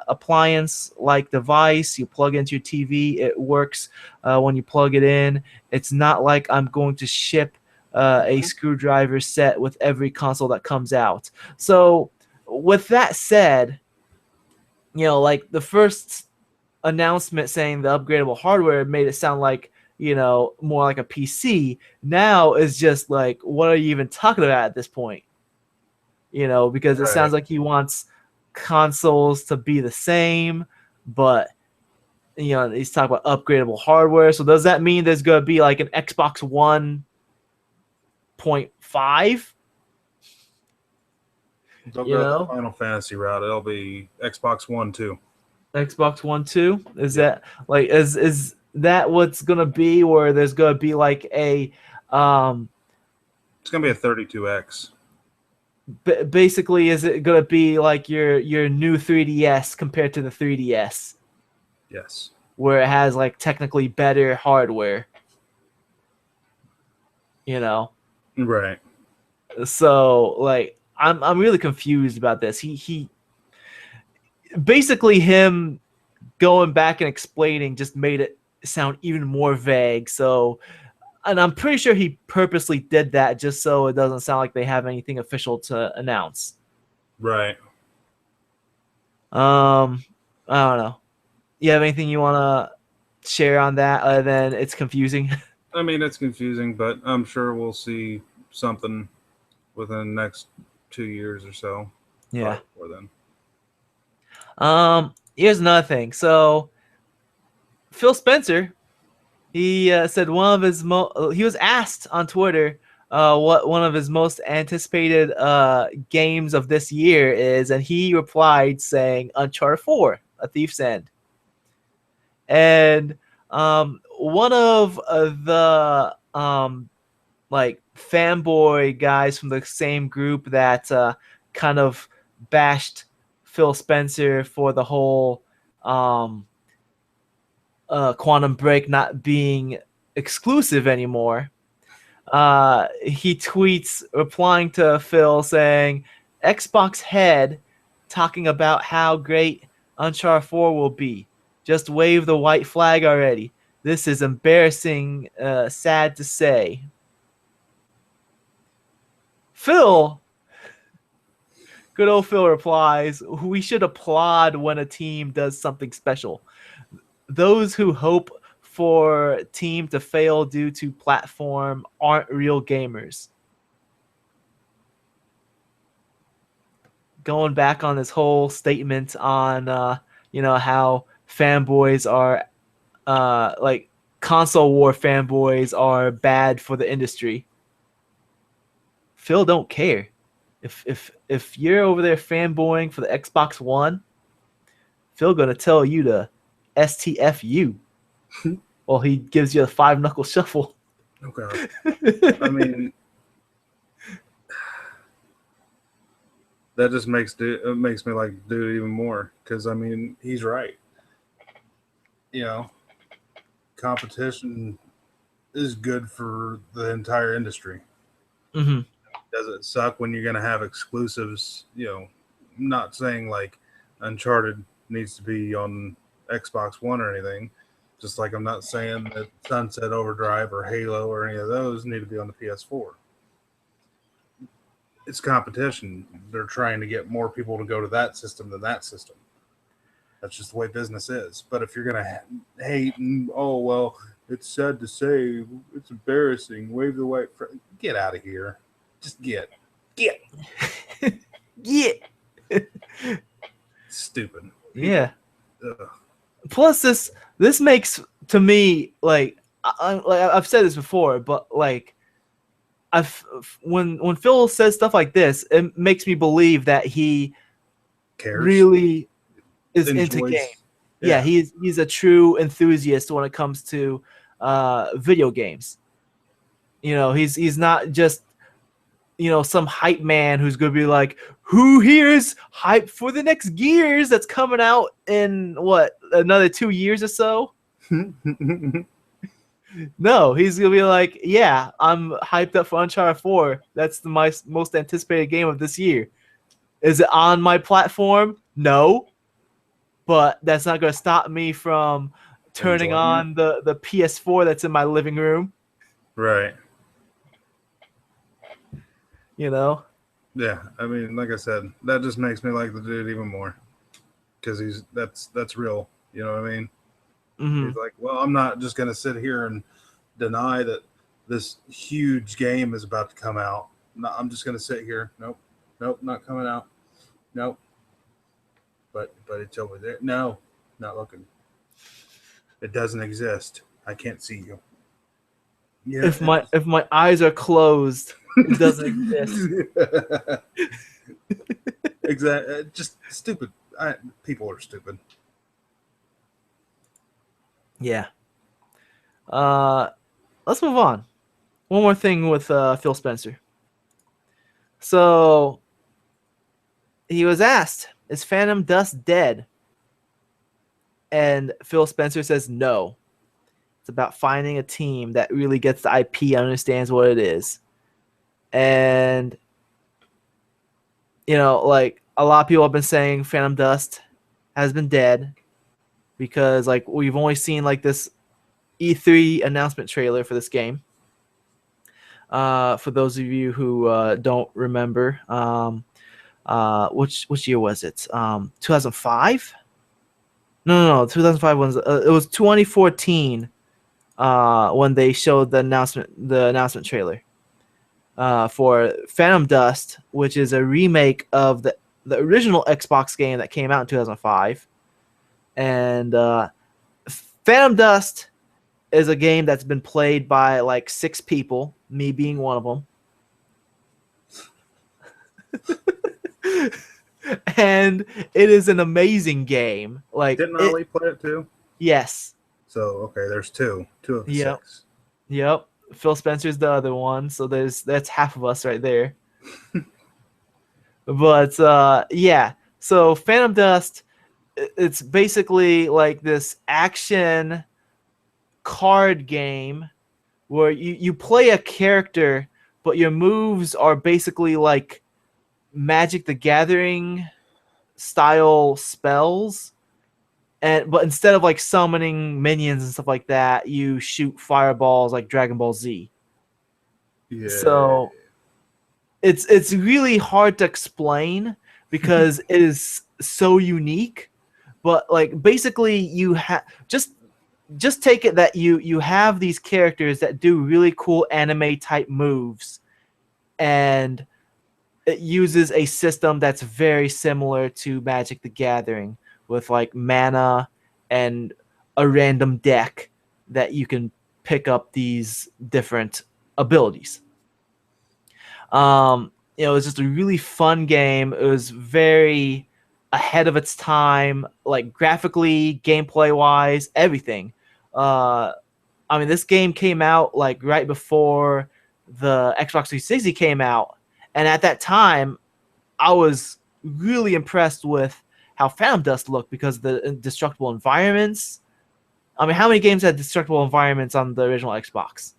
appliance-like device, you plug into your TV, it works when you plug it in. It's not like I'm going to ship a screwdriver set with every console that comes out. So, with that said, like the first announcement saying the upgradable hardware made it sound like, more like a PC. Now is just like, what are you even talking about at this point? Because it sounds Right. like he wants consoles to be the same, but he's talking about upgradable hardware. So does that mean there's going to be like an Xbox 1.5? Don't You go the know, Final Fantasy route. It'll be Xbox One too. Xbox One 2? Is Yep. that like is that what's gonna be, where there's gonna be like a It's gonna be a 32X. basically, is it gonna be like your new 3DS compared to the 3DS, Yes. where it has like technically better hardware, you know? Right. So like I'm really confused about this. He basically, him going back and explaining just made it sound even more vague. So, and I'm pretty sure he purposely did that just so it doesn't sound like they have anything official to announce. Right. I don't know. You have anything you want to share on that other than it's confusing? I mean, it's confusing, but I'm sure we'll see something within the next 2 years or so. Yeah. Probably before then. Here's another thing. So Phil Spencer, he said one of his he was asked on Twitter what one of his most anticipated games of this year is, and he replied saying Uncharted 4: A Thief's End. And one of the like fanboy guys from the same group that kind of bashed Phil Spencer for the whole Quantum Break not being exclusive anymore. He tweets replying to Phil saying, Xbox head talking about how great Uncharted 4 will be. Just wave the white flag already. This is embarrassing, sad to say. Phil, good old Phil replies, we should applaud when a team does something special. Those who hope for a team to fail due to platform aren't real gamers. Going back on this whole statement on how fanboys are like console war fanboys are bad for the industry. Phil don't care. If you're over there fanboying for the Xbox One, Phil gonna tell you to STFU. Well, he gives you a 5-knuckle shuffle. Okay. I mean, that just makes me like do it even more because I mean he's right. Competition is good for the entire industry. Mm-hmm. Does it suck when you're going to have exclusives? Not saying like Uncharted needs to be on Xbox One or anything. Just like I'm not saying that Sunset Overdrive or Halo or any of those need to be on the PS4. It's competition. They're trying to get more people to go to that system than that system. That's just the way business is. But if you're going to hate and, oh, well, it's sad to say, it's embarrassing, wave the white flag, get out of here. Just get. Yeah. Stupid. Yeah. Ugh. Plus, this makes to me like I've said this before, but like when Phil says stuff like this, it makes me believe that he Cares. really is Enjoys. into games. Yeah, he's a true enthusiast when it comes to video games. You know, he's not just some hype man who's gonna be like, who here's hype for the next Gears that's coming out in what, another 2 years or so? No, he's gonna be like, yeah, I'm hyped up for Uncharted 4. That's my most anticipated game of this year. Is it on my platform? No, but that's not gonna stop me from turning on the PS4 that's in my living room. Right. Yeah, I mean, like I said, that just makes me like the dude even more because that's real. You know what I mean? Mm-hmm. He's like, well, I'm not just gonna sit here and deny that this huge game is about to come out. No, I'm just gonna sit here. Nope, not coming out. Nope. But it's over there. No, not looking. It doesn't exist. I can't see you. Yeah. If my eyes are closed, it doesn't exist. Exactly. Just stupid. People are stupid. Yeah. Let's move on. One more thing with Phil Spencer. So he was asked, "Is Phantom Dust dead?" And Phil Spencer says no. It's about finding a team that really gets the IP and understands what it is. And like a lot of people have been saying Phantom Dust has been dead because like we've only seen like this E3 announcement trailer for this game. For those of you who don't remember, which year was it? 2005? No. 2005 was it was 2014 when they showed the announcement trailer for Phantom Dust, which is a remake of the original Xbox game that came out in 2005. And Phantom Dust is a game that's been played by like 6 people, me being one of them. And it is an amazing game. Like, didn't Ollie play it too? Yes. So okay, there's two of the 6. Yep. Phil Spencer's the other one, so that's half of us right there. But yeah, so Phantom Dust, it's basically like this action card game where you play a character, but your moves are basically like Magic the Gathering style spells. But instead of like summoning minions and stuff like that, you shoot fireballs like Dragon Ball Z. Yeah. So it's really hard to explain because it is so unique. But like basically you have just take it that you have these characters that do really cool anime type moves, and it uses a system that's very similar to Magic the Gathering with like mana and a random deck that you can pick up these different abilities. It was just a really fun game. It was very ahead of its time, like graphically, gameplay wise, everything. I mean, this game came out like right before the Xbox 360 came out, and at that time, I was really impressed with how Phantom Dust looked because of the destructible environments. I mean, how many games had destructible environments on the original Xbox?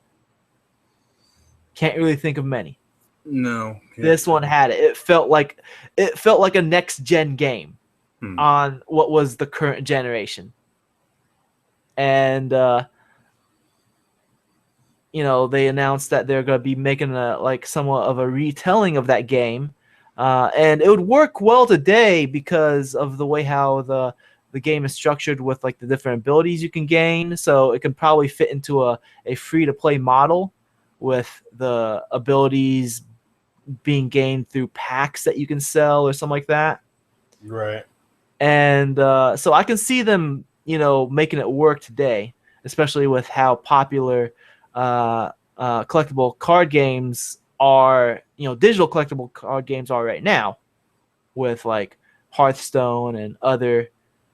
Can't really think of many. No. This one had it. It felt like a next gen game. on what was the current generation. And they announced that they're going to be making somewhat of a retelling of that game, and it would work well today because of the way how the game is structured with like the different abilities you can gain. So it can probably fit into a free to play model with the abilities being gained through packs that you can sell or something like that. Right. And so I can see them, making it work today, especially with how popular collectible card games are, digital collectible card games are right now, with like Hearthstone and other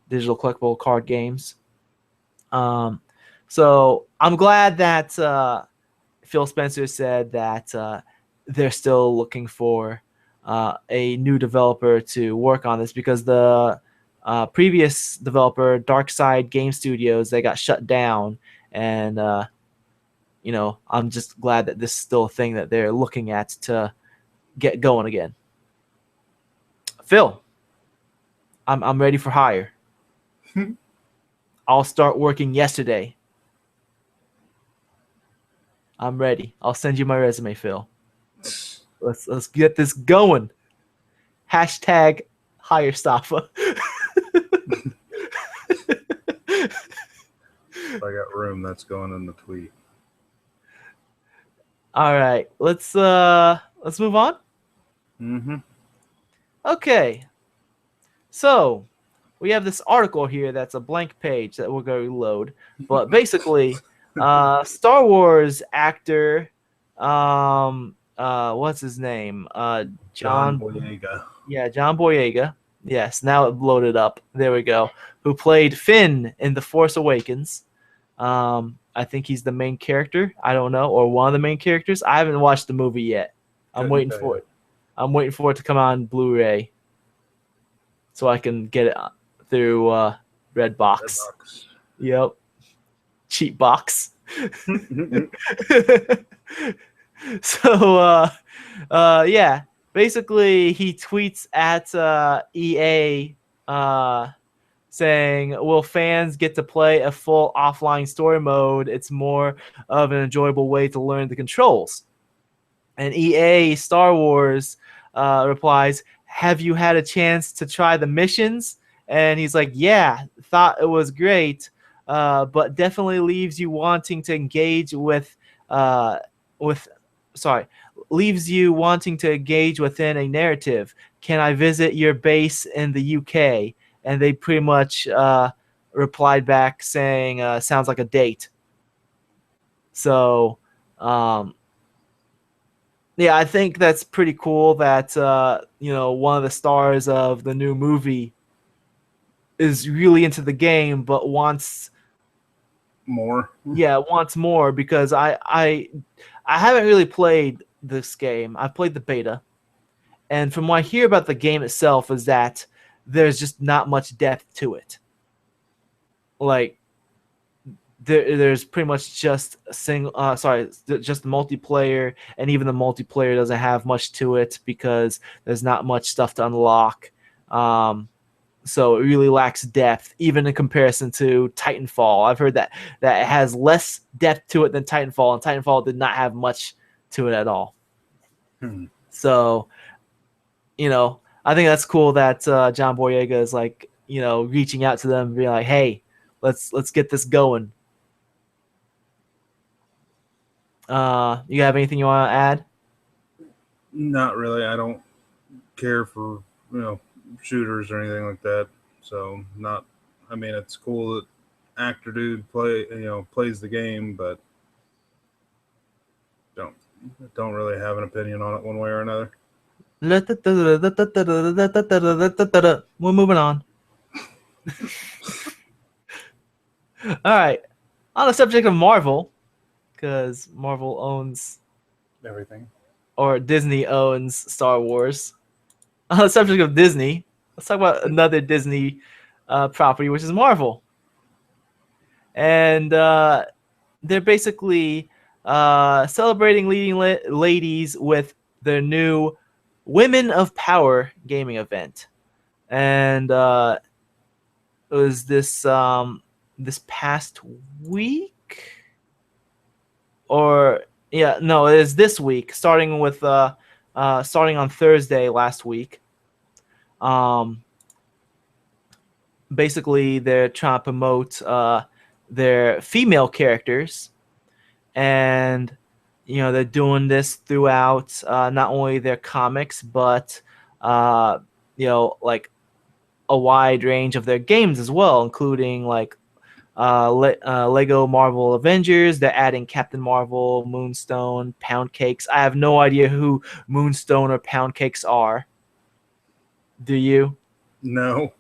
digital collectible card games. So I'm glad that Phil Spencer said that they're still looking for a new developer to work on this, because the previous developer, Darkside Game Studios, they got shut down. And I'm just glad that this is still a thing that they're looking at to get going again. Phil, I'm ready for hire. I'll start working yesterday. I'm ready. I'll send you my resume, Phil. Let's get this going. Hashtag hire Staffa. If I got room, that's going in the tweet. All right, let's move on. Okay, so we have this article here that's a blank page that we're going to load, but basically, Star Wars actor, what's his name? John Boyega. Yeah, John Boyega. Yes, now it loaded up. There we go. Who played Finn in The Force Awakens. I think he's the main character. I don't know, or one of the main characters. I haven't watched the movie yet. I'm waiting for it. I'm waiting for it to come on Blu-ray so I can get it through Redbox. Yep. Cheap box. So, yeah. Basically, he tweets at EA saying, will fans get to play a full offline story mode? It's more of an enjoyable way to learn the controls. And EA Star Wars replies, have you had a chance to try the missions? And he's like, yeah, thought it was great, but definitely leaves you wanting to engage leaves you wanting to engage within a narrative. Can I visit your base in the UK? And they pretty much replied back saying, sounds like a date. So, yeah, I think that's pretty cool that, one of the stars of the new movie is really into the game, but wants more. Yeah, wants more, because I haven't really played this game. I've played the beta. And from what I hear about the game itself is that there's just not much depth to it. Like, there's pretty much just just the multiplayer, and even the multiplayer doesn't have much to it because there's not much stuff to unlock. So it really lacks depth, even in comparison to Titanfall. I've heard that it has less depth to it than Titanfall, and Titanfall did not have much to it at all. So, I think that's cool that John Boyega is like, reaching out to them and being like, hey, let's get this going. You have anything you want to add? Not really. I don't care for, shooters or anything like that. So it's cool that actor dude plays the game, but don't really have an opinion on it one way or another. We're moving on. All right. On the subject of Marvel, because Marvel owns everything, or Disney owns Star Wars. On the subject of Disney, let's talk about another Disney property, which is Marvel. And they're basically celebrating leading ladies with their new Women of Power gaming event. and it was this past week, or yeah, no, it is this week. Starting on Thursday last week. Um, Basically, they're trying to promote their female characters, and they're doing this throughout not only their comics but like a wide range of their games as well, including like Lego Marvel Avengers. They're adding Captain Marvel, Moonstone, Pound Cakes. I have no idea who Moonstone or Pound Cakes are. Do you? No.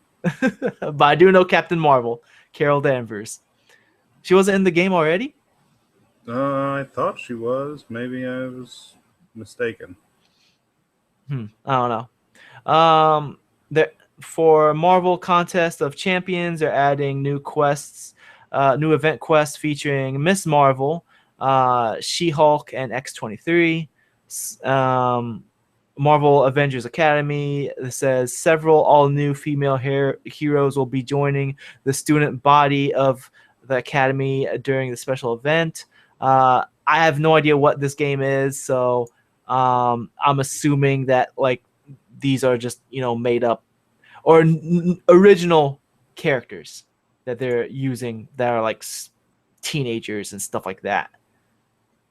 But I do know Captain Marvel, Carol Danvers. She wasn't in the game already? I thought she was. Maybe I was mistaken. I don't know. There for Marvel Contest of Champions, they're adding new quests, new event quests featuring Miss Marvel, She-Hulk, and X-23. Marvel Avengers Academy. It says several all-new female heroes will be joining the student body of the Academy during the special event. I have no idea what this game is, so I'm assuming that like these are just made up or original characters that they're using that are like teenagers and stuff like that.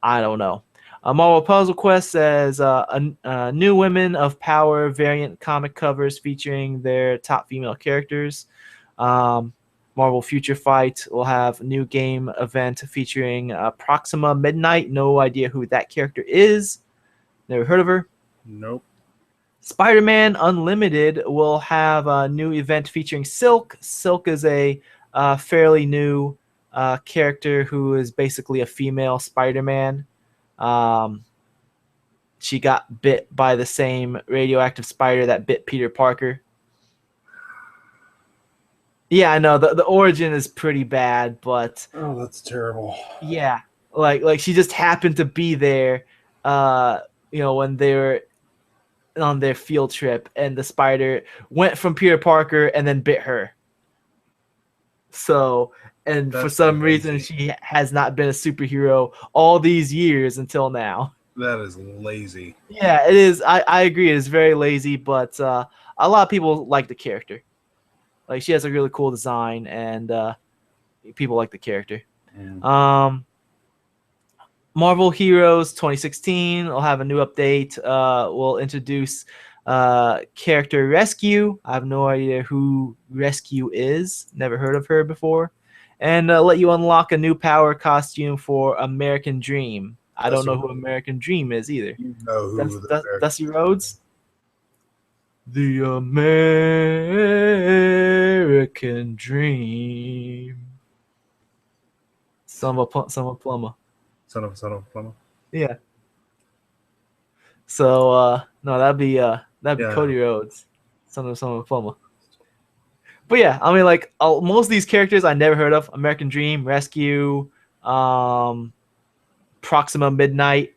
I don't know. Marvel Puzzle Quest says new Women of Power variant comic covers featuring their top female characters. Marvel Future Fight will have a new game event featuring Proxima Midnight. No idea who that character is. Never heard of her. Nope. Spider-Man Unlimited will have a new event featuring Silk. Silk is a fairly new character who is basically a female Spider-Man. She got bit by the same radioactive spider that bit Peter Parker. Yeah, I know the origin is pretty bad, but oh, that's terrible. Yeah, like she just happened to be there, when they were on their field trip, and the spider went from Peter Parker and then bit her. So, and That's for some lazy. reason, she has not been a superhero all these years until now. That is lazy. Yeah, it is. I agree. It is very lazy, but a lot of people like the character. Like she has a really cool design, and people like the character. Marvel Heroes 2016 will have a new update. Will introduce character Rescue. I have no idea who Rescue is. Never heard of her before. And let you unlock a new power costume for American Dream. I don't know who American Dream is either. You know who Dusty Rhodes? The American Dream. Son of a plumber. Son of a plumber. Yeah. So no, that'd be Cody Rhodes, son of a plumber. But yeah, I mean, like most of these characters I never heard of: American Dream, Rescue, Proxima Midnight.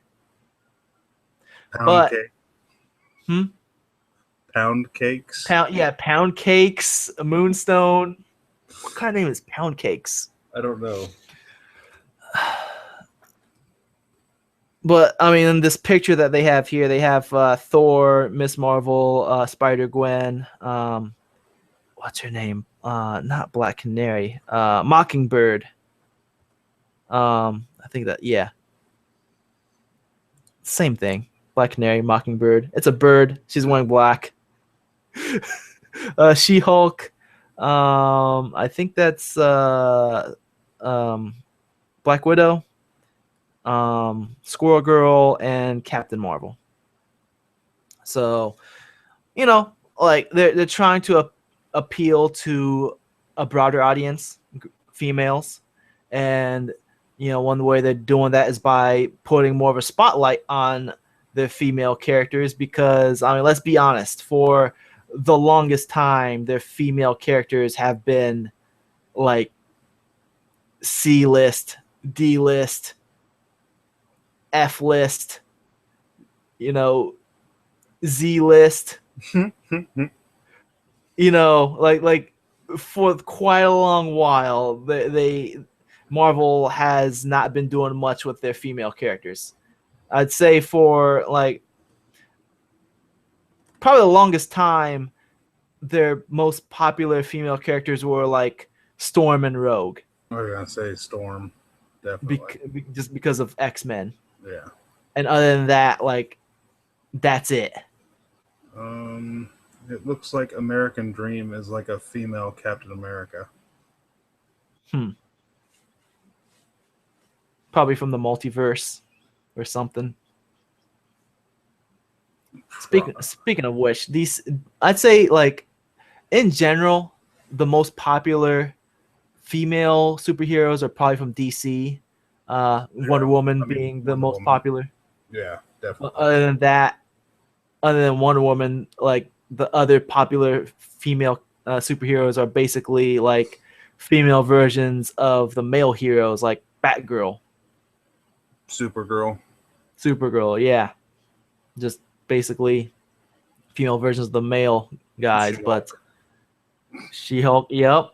Pound cake. Pound Cakes. Pound Cakes, Moonstone. What kind of name is Pound Cakes? I don't know. But I mean, in this picture that they have here, they have Thor, Miss Marvel, Spider-Gwen. What's her name? Not Black Canary. Mockingbird. I think that same thing. Black Canary, Mockingbird. It's a bird. She's wearing black. She-Hulk. I think that's Black Widow. Squirrel Girl, and Captain Marvel. So, like they're trying to appeal to a broader audience, females, and one way they're doing that is by putting more of a spotlight on their female characters, because I mean, let's be honest, for the longest time their female characters have been like C-list, D-list, F-list, Z-list. like for quite a long while, they Marvel has not been doing much with their female characters. I'd say for like probably the longest time, their most popular female characters were like Storm and Rogue, I was gonna say Storm, definitely. just because of X-Men. Yeah. And other than that, like that's it. It looks like American Dream is like a female Captain America. Probably from the multiverse or something. Speaking of which, these I'd say like in general, the most popular female superheroes are probably from DC. Wonder Woman being the most popular. Yeah, definitely. Other than Wonder Woman, like the other popular female superheroes are basically like female versions of the male heroes, like Batgirl, Supergirl, yeah, just basically female versions of the male guys. She-Hulk. But She-Hulk, yep.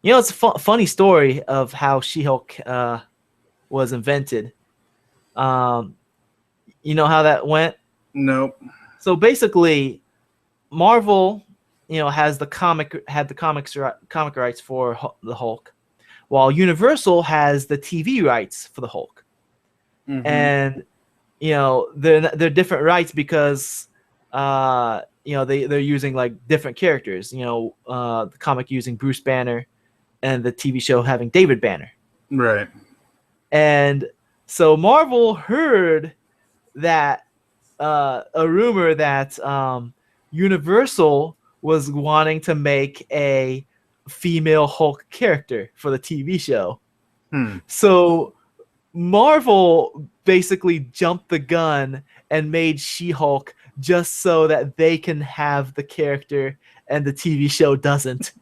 It's a funny story of how She-Hulk was invented. You know how that went? Nope. So basically, Marvel, had the comic rights for the Hulk, while Universal has the TV rights for the Hulk. Mm-hmm. And they're different rights because they're using like different characters. The comic using Bruce Banner, and the TV show having David Banner. Right. And so Marvel heard that a rumor that Universal was wanting to make a female Hulk character for the TV show. So Marvel basically jumped the gun and made She-Hulk just so that they can have the character and the TV show doesn't.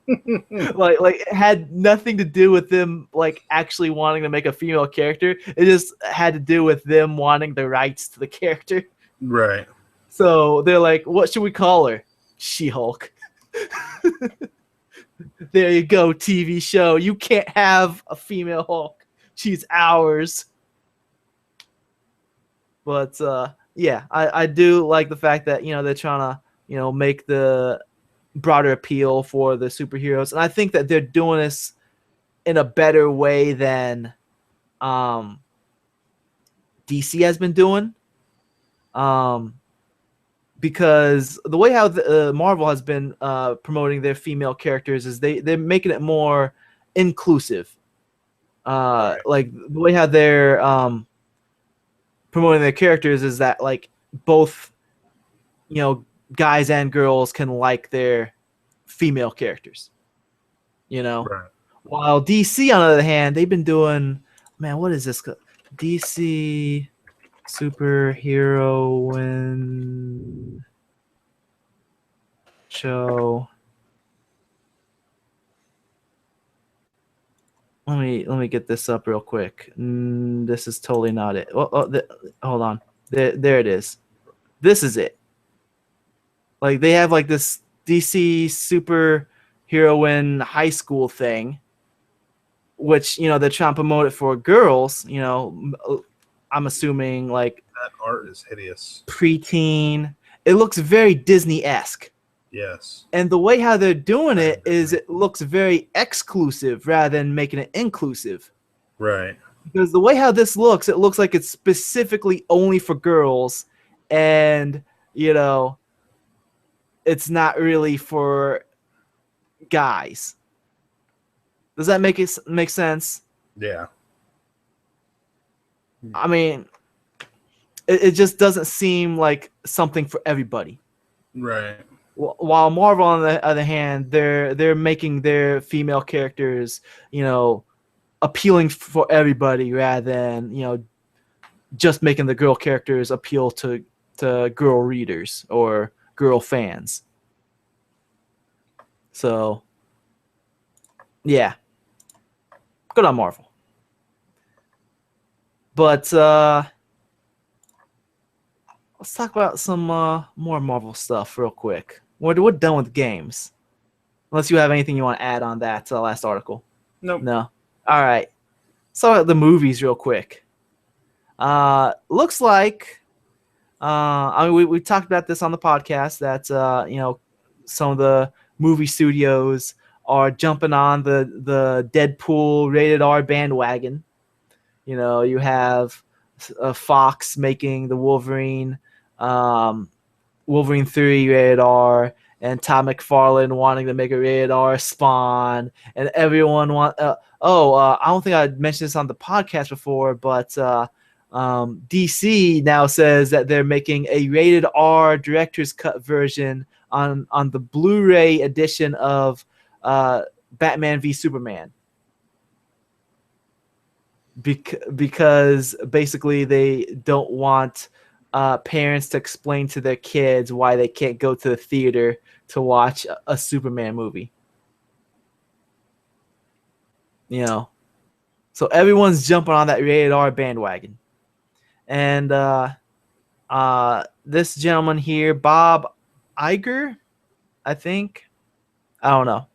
like it had nothing to do with them like actually wanting to make a female character. It just had to do with them wanting the rights to the character. Right. So they're like, what should we call her? She-Hulk. There you go, TV show. You can't have a female Hulk. She's ours. But yeah, I do like the fact that they're trying to make the broader appeal for the superheroes, and I think that they're doing this in a better way than DC has been doing. Because the way how Marvel has been promoting their female characters is they're making it more inclusive. Right. Like the way how they're promoting their characters is that like both guys and girls can like their female characters. Right. While DC on the other hand, they've been doing, man, what is this? DC superhero show. Let me get this up real quick. This is totally not it. Hold on. There it is. This is it. Like they have like this DC superheroine high school thing, which they're trying to promote it for girls. I'm assuming like that art is hideous. Preteen. It looks very Disney-esque. Yes. And the way how they're doing it is it looks very exclusive rather than making it inclusive. Right. Because the way how this looks, it looks like it's specifically only for girls, and it's not really for guys. Does that make sense? Yeah. I mean, it just doesn't seem like something for everybody. Right. While Marvel, on the other hand, they're making their female characters, appealing for everybody rather than just making the girl characters appeal to girl readers or girl fans. So, yeah, good on Marvel. But let's talk about some more Marvel stuff real quick. we're done with games. Unless you have anything you want to add on that last article. Nope. No. All right. So the movies real quick. Looks like I mean we talked about this on the podcast that some of the movie studios are jumping on the Deadpool rated R bandwagon. You have Fox making the Wolverine 3 rated R, and Todd McFarlane wanting to make a rated R Spawn, and everyone I don't think I mentioned this on the podcast before, but DC now says that they're making a rated R director's cut version on the Blu-ray edition of Batman v Superman. Because basically they don't want parents to explain to their kids why they can't go to the theater to watch a Superman movie. So everyone's jumping on that rated R bandwagon. And this gentleman here, Bob Iger, I think. I don't know.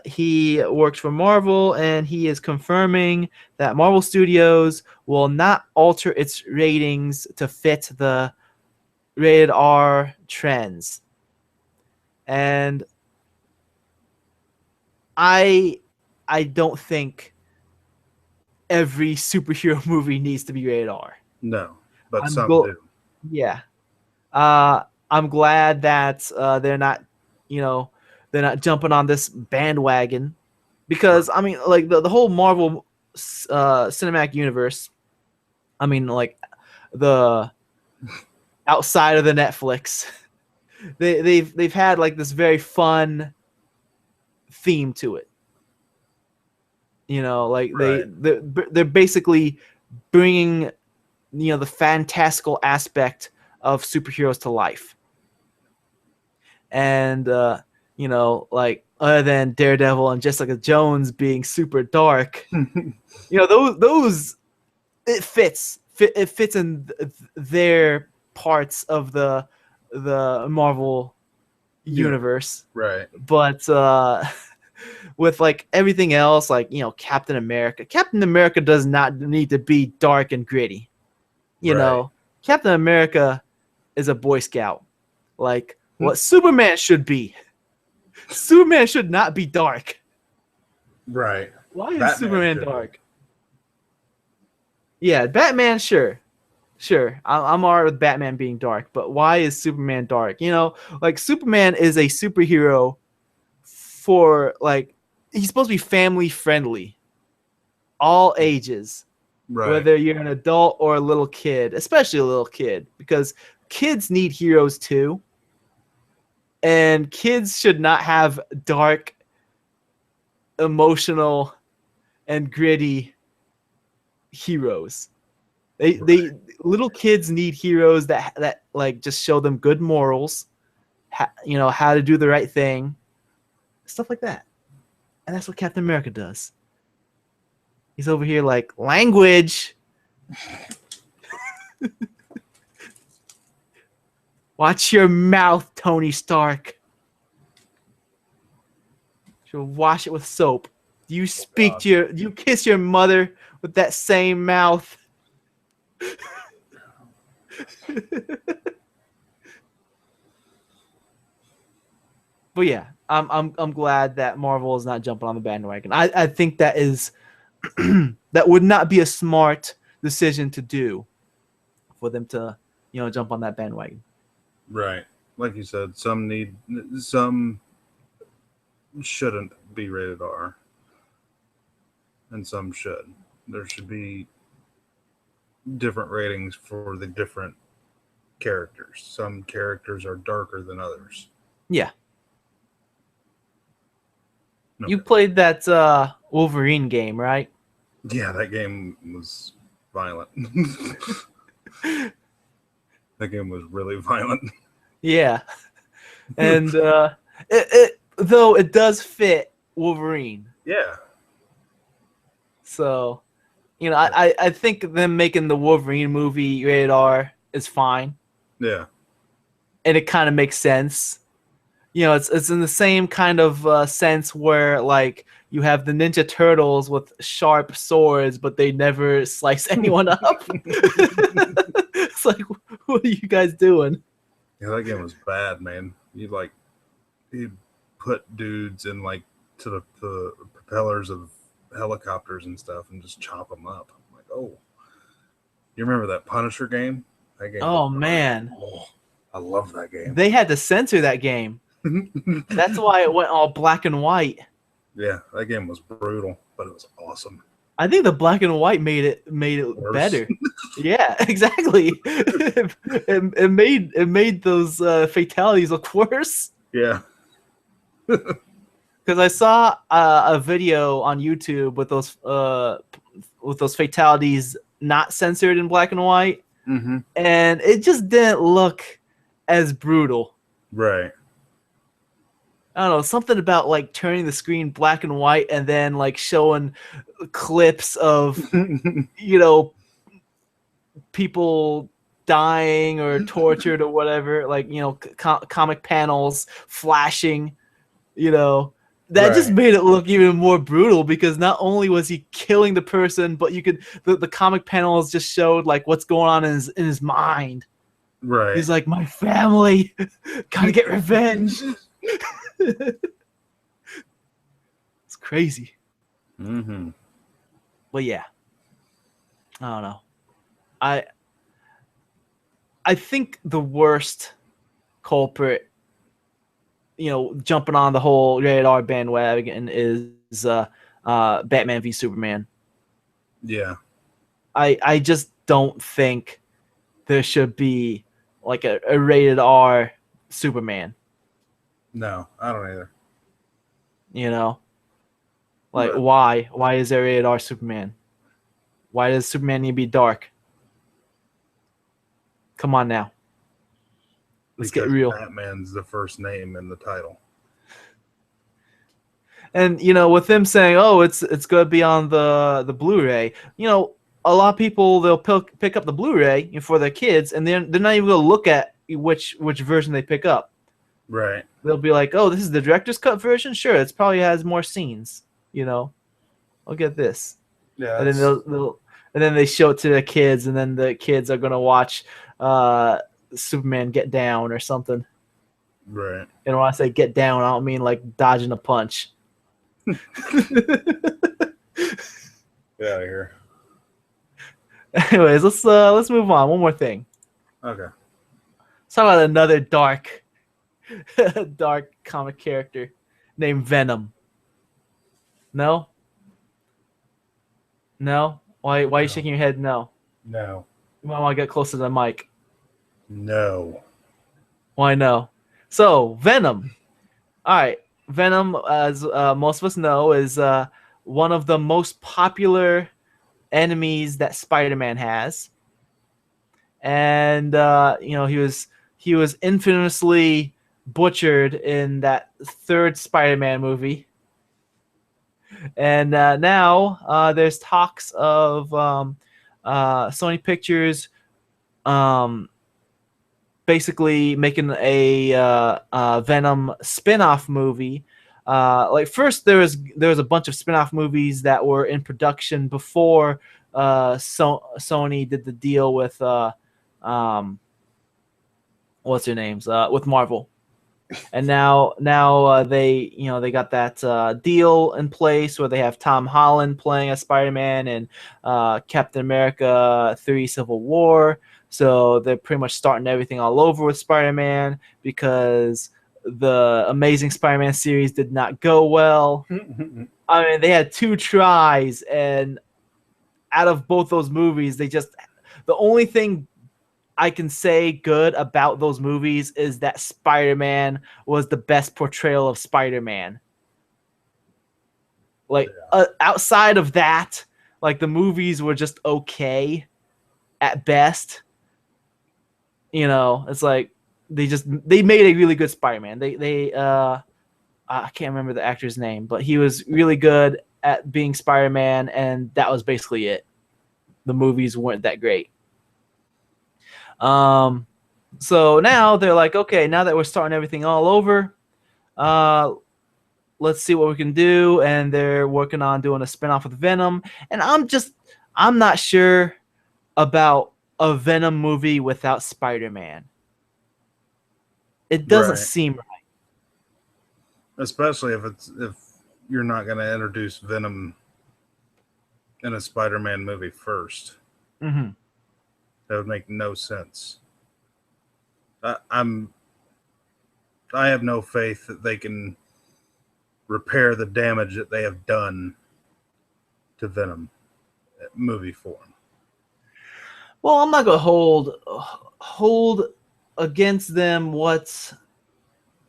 He works for Marvel, and he is confirming that Marvel Studios will not alter its ratings to fit the rated R trends. And I don't think every superhero movie needs to be rated R. No, but some do. Yeah. I'm glad that they're not, they're not jumping on this bandwagon, because I mean, like the whole Marvel cinematic universe. I mean, like the outside of the Netflix, they've had like this very fun theme to it. Like Right. they're basically bringing the fantastical aspect of superheroes to life. And like other than Daredevil and Jessica Jones being super dark, those it fits in their parts of the Marvel universe. Right. But with like everything else, like Captain America does not need to be dark and gritty. Captain America is a Boy Scout, like what Superman should be. Superman should not be dark. Right. Why is Superman dark? Yeah, Batman, sure. I'm alright with Batman being dark, but why is Superman dark? Like Superman is a superhero for like, he's supposed to be family friendly, all ages. Right. Whether you're an adult or a little kid, especially a little kid, because kids need heroes too. And kids should not have dark, emotional, and gritty heroes. They little kids need heroes that like just show them good morals, how to do the right thing, stuff like that. And that's what Captain America does. He's over here like, language. Watch your mouth, Tony Stark. She'll wash it with soap. Do you speak to you kiss your mother with that same mouth? But yeah, I'm glad that Marvel is not jumping on the bandwagon. I think that is that would not be a smart decision to do for them to jump on that bandwagon. Right. Like you said, some shouldn't be rated R. And some should. There should be different ratings for the different characters. Some characters are darker than others. Yeah. Okay. You played that Wolverine game, right? Yeah, that game was violent. That game was really violent. Yeah. And though it does fit Wolverine. Yeah. So, I think them making the Wolverine movie rated R is fine. Yeah. and it kind of makes sense. You know, it's in the same kind of sense where like you have the Ninja Turtles with sharp swords, but they never slice anyone up. It's like, what are you guys doing? Yeah, that game was bad, man. You put dudes in like to the propellers of helicopters and stuff and just chop them up. I'm like, oh, you remember that Punisher game? That game was Oh man, oh, I love that game. they had to censor that game. That's why it went all black and white. Yeah, that game was brutal, but it was awesome. I think the black and white made it Worse. better. Yeah, exactly. It made those fatalities look worse. Yeah. Because I saw a video on YouTube with those fatalities not censored in black and white, and it just didn't look as brutal. Right. I don't know, something about like turning the screen black and white and then like showing clips of people dying or tortured or whatever, like comic panels flashing, that Right. just made it look even more brutal because not only was he killing the person, but you could the comic panels just showed like what's going on in his mind. Right. He's like, my family, gotta get revenge. It's crazy. But yeah, I don't know. I think the worst culprit, jumping on the whole rated R bandwagon is Batman v Superman. Yeah. I just don't think there should be like a rated R Superman. No, I don't either. Like But why is there rated R Superman? Why does Superman need to be dark? Come on now. Let's get real. Batman's the first name in the title. And with them saying, "Oh, it's gonna be on the Blu-ray," a lot of people they'll pick up the Blu-ray for their kids, and they're not even gonna look at which version they pick up. Right. They'll be like, "Oh, this is the director's cut version. Sure, it probably has more scenes. I'll get this." Yeah. And then they show it to their kids, and then the kids are gonna watch Superman get down or something. Right. And when I say get down, I don't mean like dodging a punch. Get out of here. Anyways, let's move on. One more thing. Okay. Let's talk about another dark comic character named Venom. No? No? Why are you shaking your head? No. No. You might want to get closer to the mic. No. Why no? So, Venom. All right. Venom, as most of us know, is one of the most popular enemies that Spider-Man has. And he was infamously butchered in that third Spider-Man movie. And now there's talks of Sony Pictures basically making a Venom spin-off movie. Like first there was a bunch of spin-off movies that were in production before Sony did the deal with what's their names with Marvel. And now they they got that deal in place where they have Tom Holland playing as Spider-Man and Captain America 3 Civil War. So they're pretty much starting everything all over with Spider-Man because the Amazing Spider-Man series did not go well. I mean, they had 2 tries, and out of both those movies, the only thing I can say good about those movies is that Spider-Man was the best portrayal of Spider-Man. Like outside of that, like the movies were just okay at best. It's like they made a really good Spider-Man. I can't remember the actor's name, but he was really good at being Spider-Man, and that was basically it. The movies weren't that great. So now they're like, okay, now that we're starting everything all over, uh, let's see what we can do. And they're working on doing a spinoff with Venom. And I'm not sure about a Venom movie without Spider-Man. It doesn't Right. seem right. Especially if you're not going to introduce Venom in a Spider-Man movie first. Mm-hmm. That would make no sense. I have no faith that they can repair the damage that they have done to Venom movie form. Well, I'm not gonna hold against them what's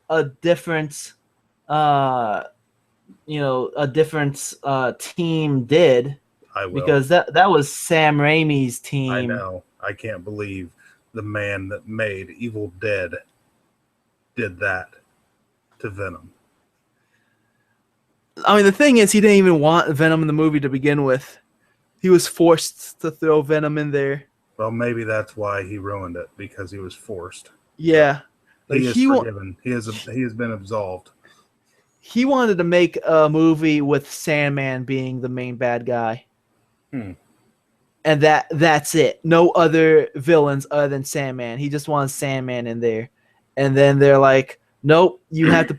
a different, uh, a different team did, I will. because that was Sam Raimi's I team. know. I can't believe the man that made Evil Dead did that to Venom. I mean, the thing is, he didn't even want Venom in the movie to begin with. He was forced to throw Venom in there. Well, maybe that's why he ruined it, because he was forced. Yeah, like He is forgiven. He has been absolved. he wanted to make a movie with Sandman being the main bad guy. And that's it. No other villains other than Sandman. He just wants Sandman in there. And then they're like, nope, you have to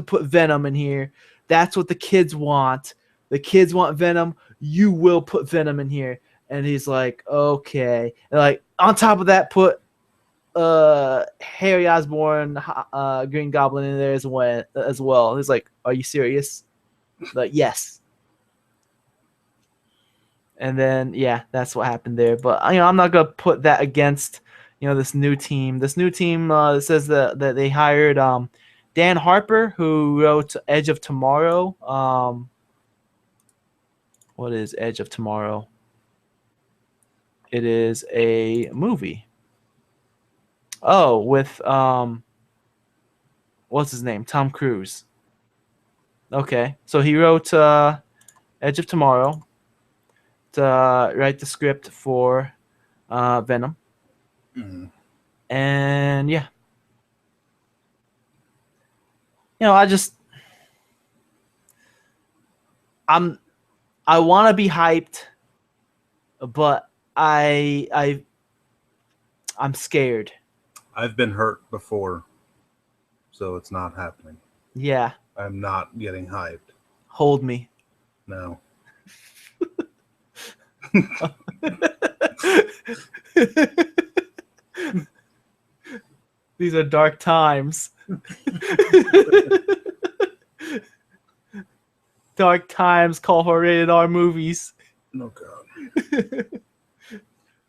put Venom in here. That's what the kids want. The kids want Venom. You will put Venom in here. And he's like, okay. And like, on top of that, put Harry Osborn, Green Goblin in there as well. He's like, are you serious? Like, yes. And then, yeah, that's what happened there. But I'm not gonna put that against this new team. This new team says that they hired Dan Harper, who wrote Edge of Tomorrow. What is Edge of Tomorrow? It is a movie. Oh, with what's his name? Tom Cruise. Okay, so he wrote Edge of Tomorrow to write the script for Venom. Mm. And yeah, I want to be hyped, but I'm scared. I've been hurt before, so it's not happening. Yeah. I'm not getting hyped. Hold me. No. These are dark times. Dark times call for rated R movies. No God.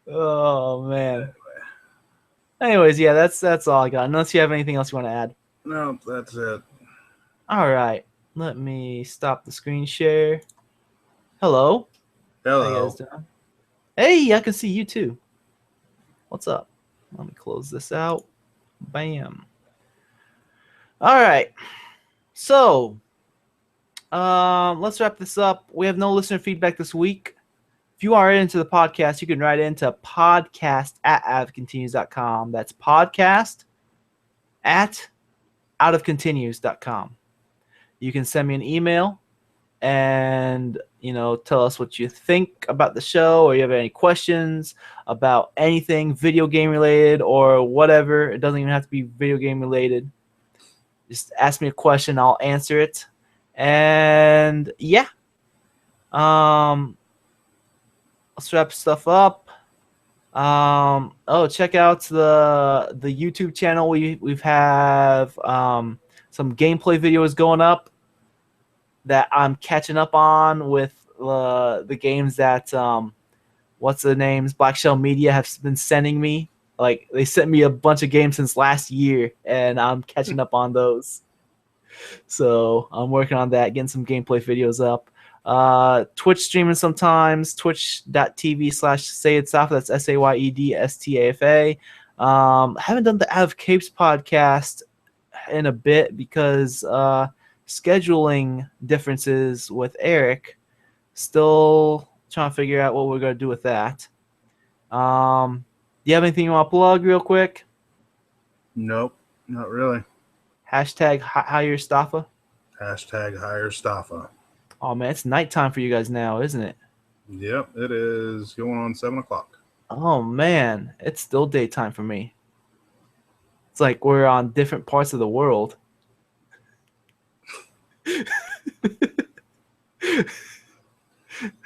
Oh man. Anyways, yeah, that's all I got. Unless you have anything else you want to add. No, that's it. All right. Let me stop the screen share. Hello. Hello. How you guys doing? Hey, I can see you too. What's up? Let me close this out. Bam. All right. So, let's wrap this up. We have no listener feedback this week. If you are into the podcast, you can write into podcast@outofcontinues.com. That's podcast@outofcontinues.com. You can send me an email and tell us what you think about the show, or you have any questions about anything video game related or whatever. It doesn't even have to be video game related. Just ask me a question, I'll answer it. And yeah, let's wrap stuff up. Check out the YouTube channel. We've have some gameplay videos going up that I'm catching up on with the games that what's the names Black Shell Media have been sending me. Like, they sent me a bunch of games since last year, and I'm catching up on those. So I'm working on that, getting some gameplay videos up. Twitch streaming sometimes, twitch.tv/sayitsafa. That's SAYEDSTAFA. Haven't done the Out of Capes podcast in a bit because scheduling differences with Eric. Still trying to figure out what we're going to do with that. Do you have anything you want to plug real quick? Nope, not really. Hashtag hire Staffa. Hashtag hire Staffa. Oh man, it's nighttime for you guys now, isn't it? Yep, it is going on 7 o'clock. Oh man, it's still daytime for me. It's like we're on different parts of the world.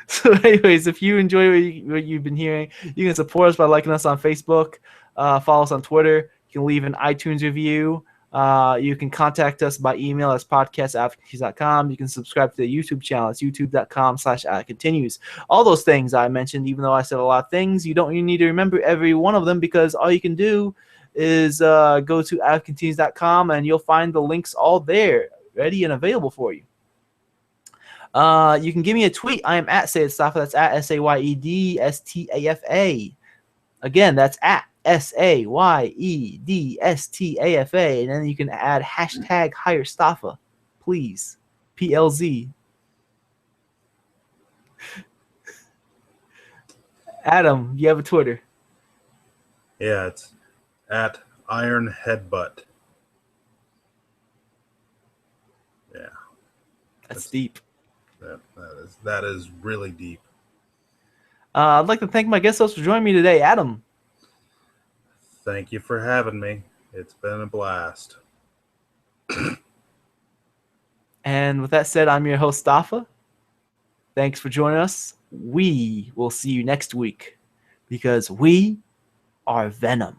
So, anyways, if you enjoy what you've been hearing, you can support us by liking us on Facebook, follow us on Twitter. You can leave an iTunes review. You can contact us by email as podcast@advocacies.com. You can subscribe to the YouTube channel. It's youtube.com/continues. All those things I mentioned, even though I said a lot of things, you need to remember every one of them because all you can do is go to advocacies.com and you'll find the links all there, ready and available for you. You can give me a tweet. I am at SayedStafa. That's at SAYEDSTAFA. Again, that's at SAYEDSTAFA. And then you can add hashtag hire Stafa, please. PLZ. Adam, you have a Twitter. Yeah, it's at Iron Headbutt. Yeah. That's deep. That is really deep. I'd like to thank my guest host for joining me today, Adam. Thank you for having me. It's been a blast. And with that said, I'm your host, Stafa. Thanks for joining us. We will see you next week because we are Venom.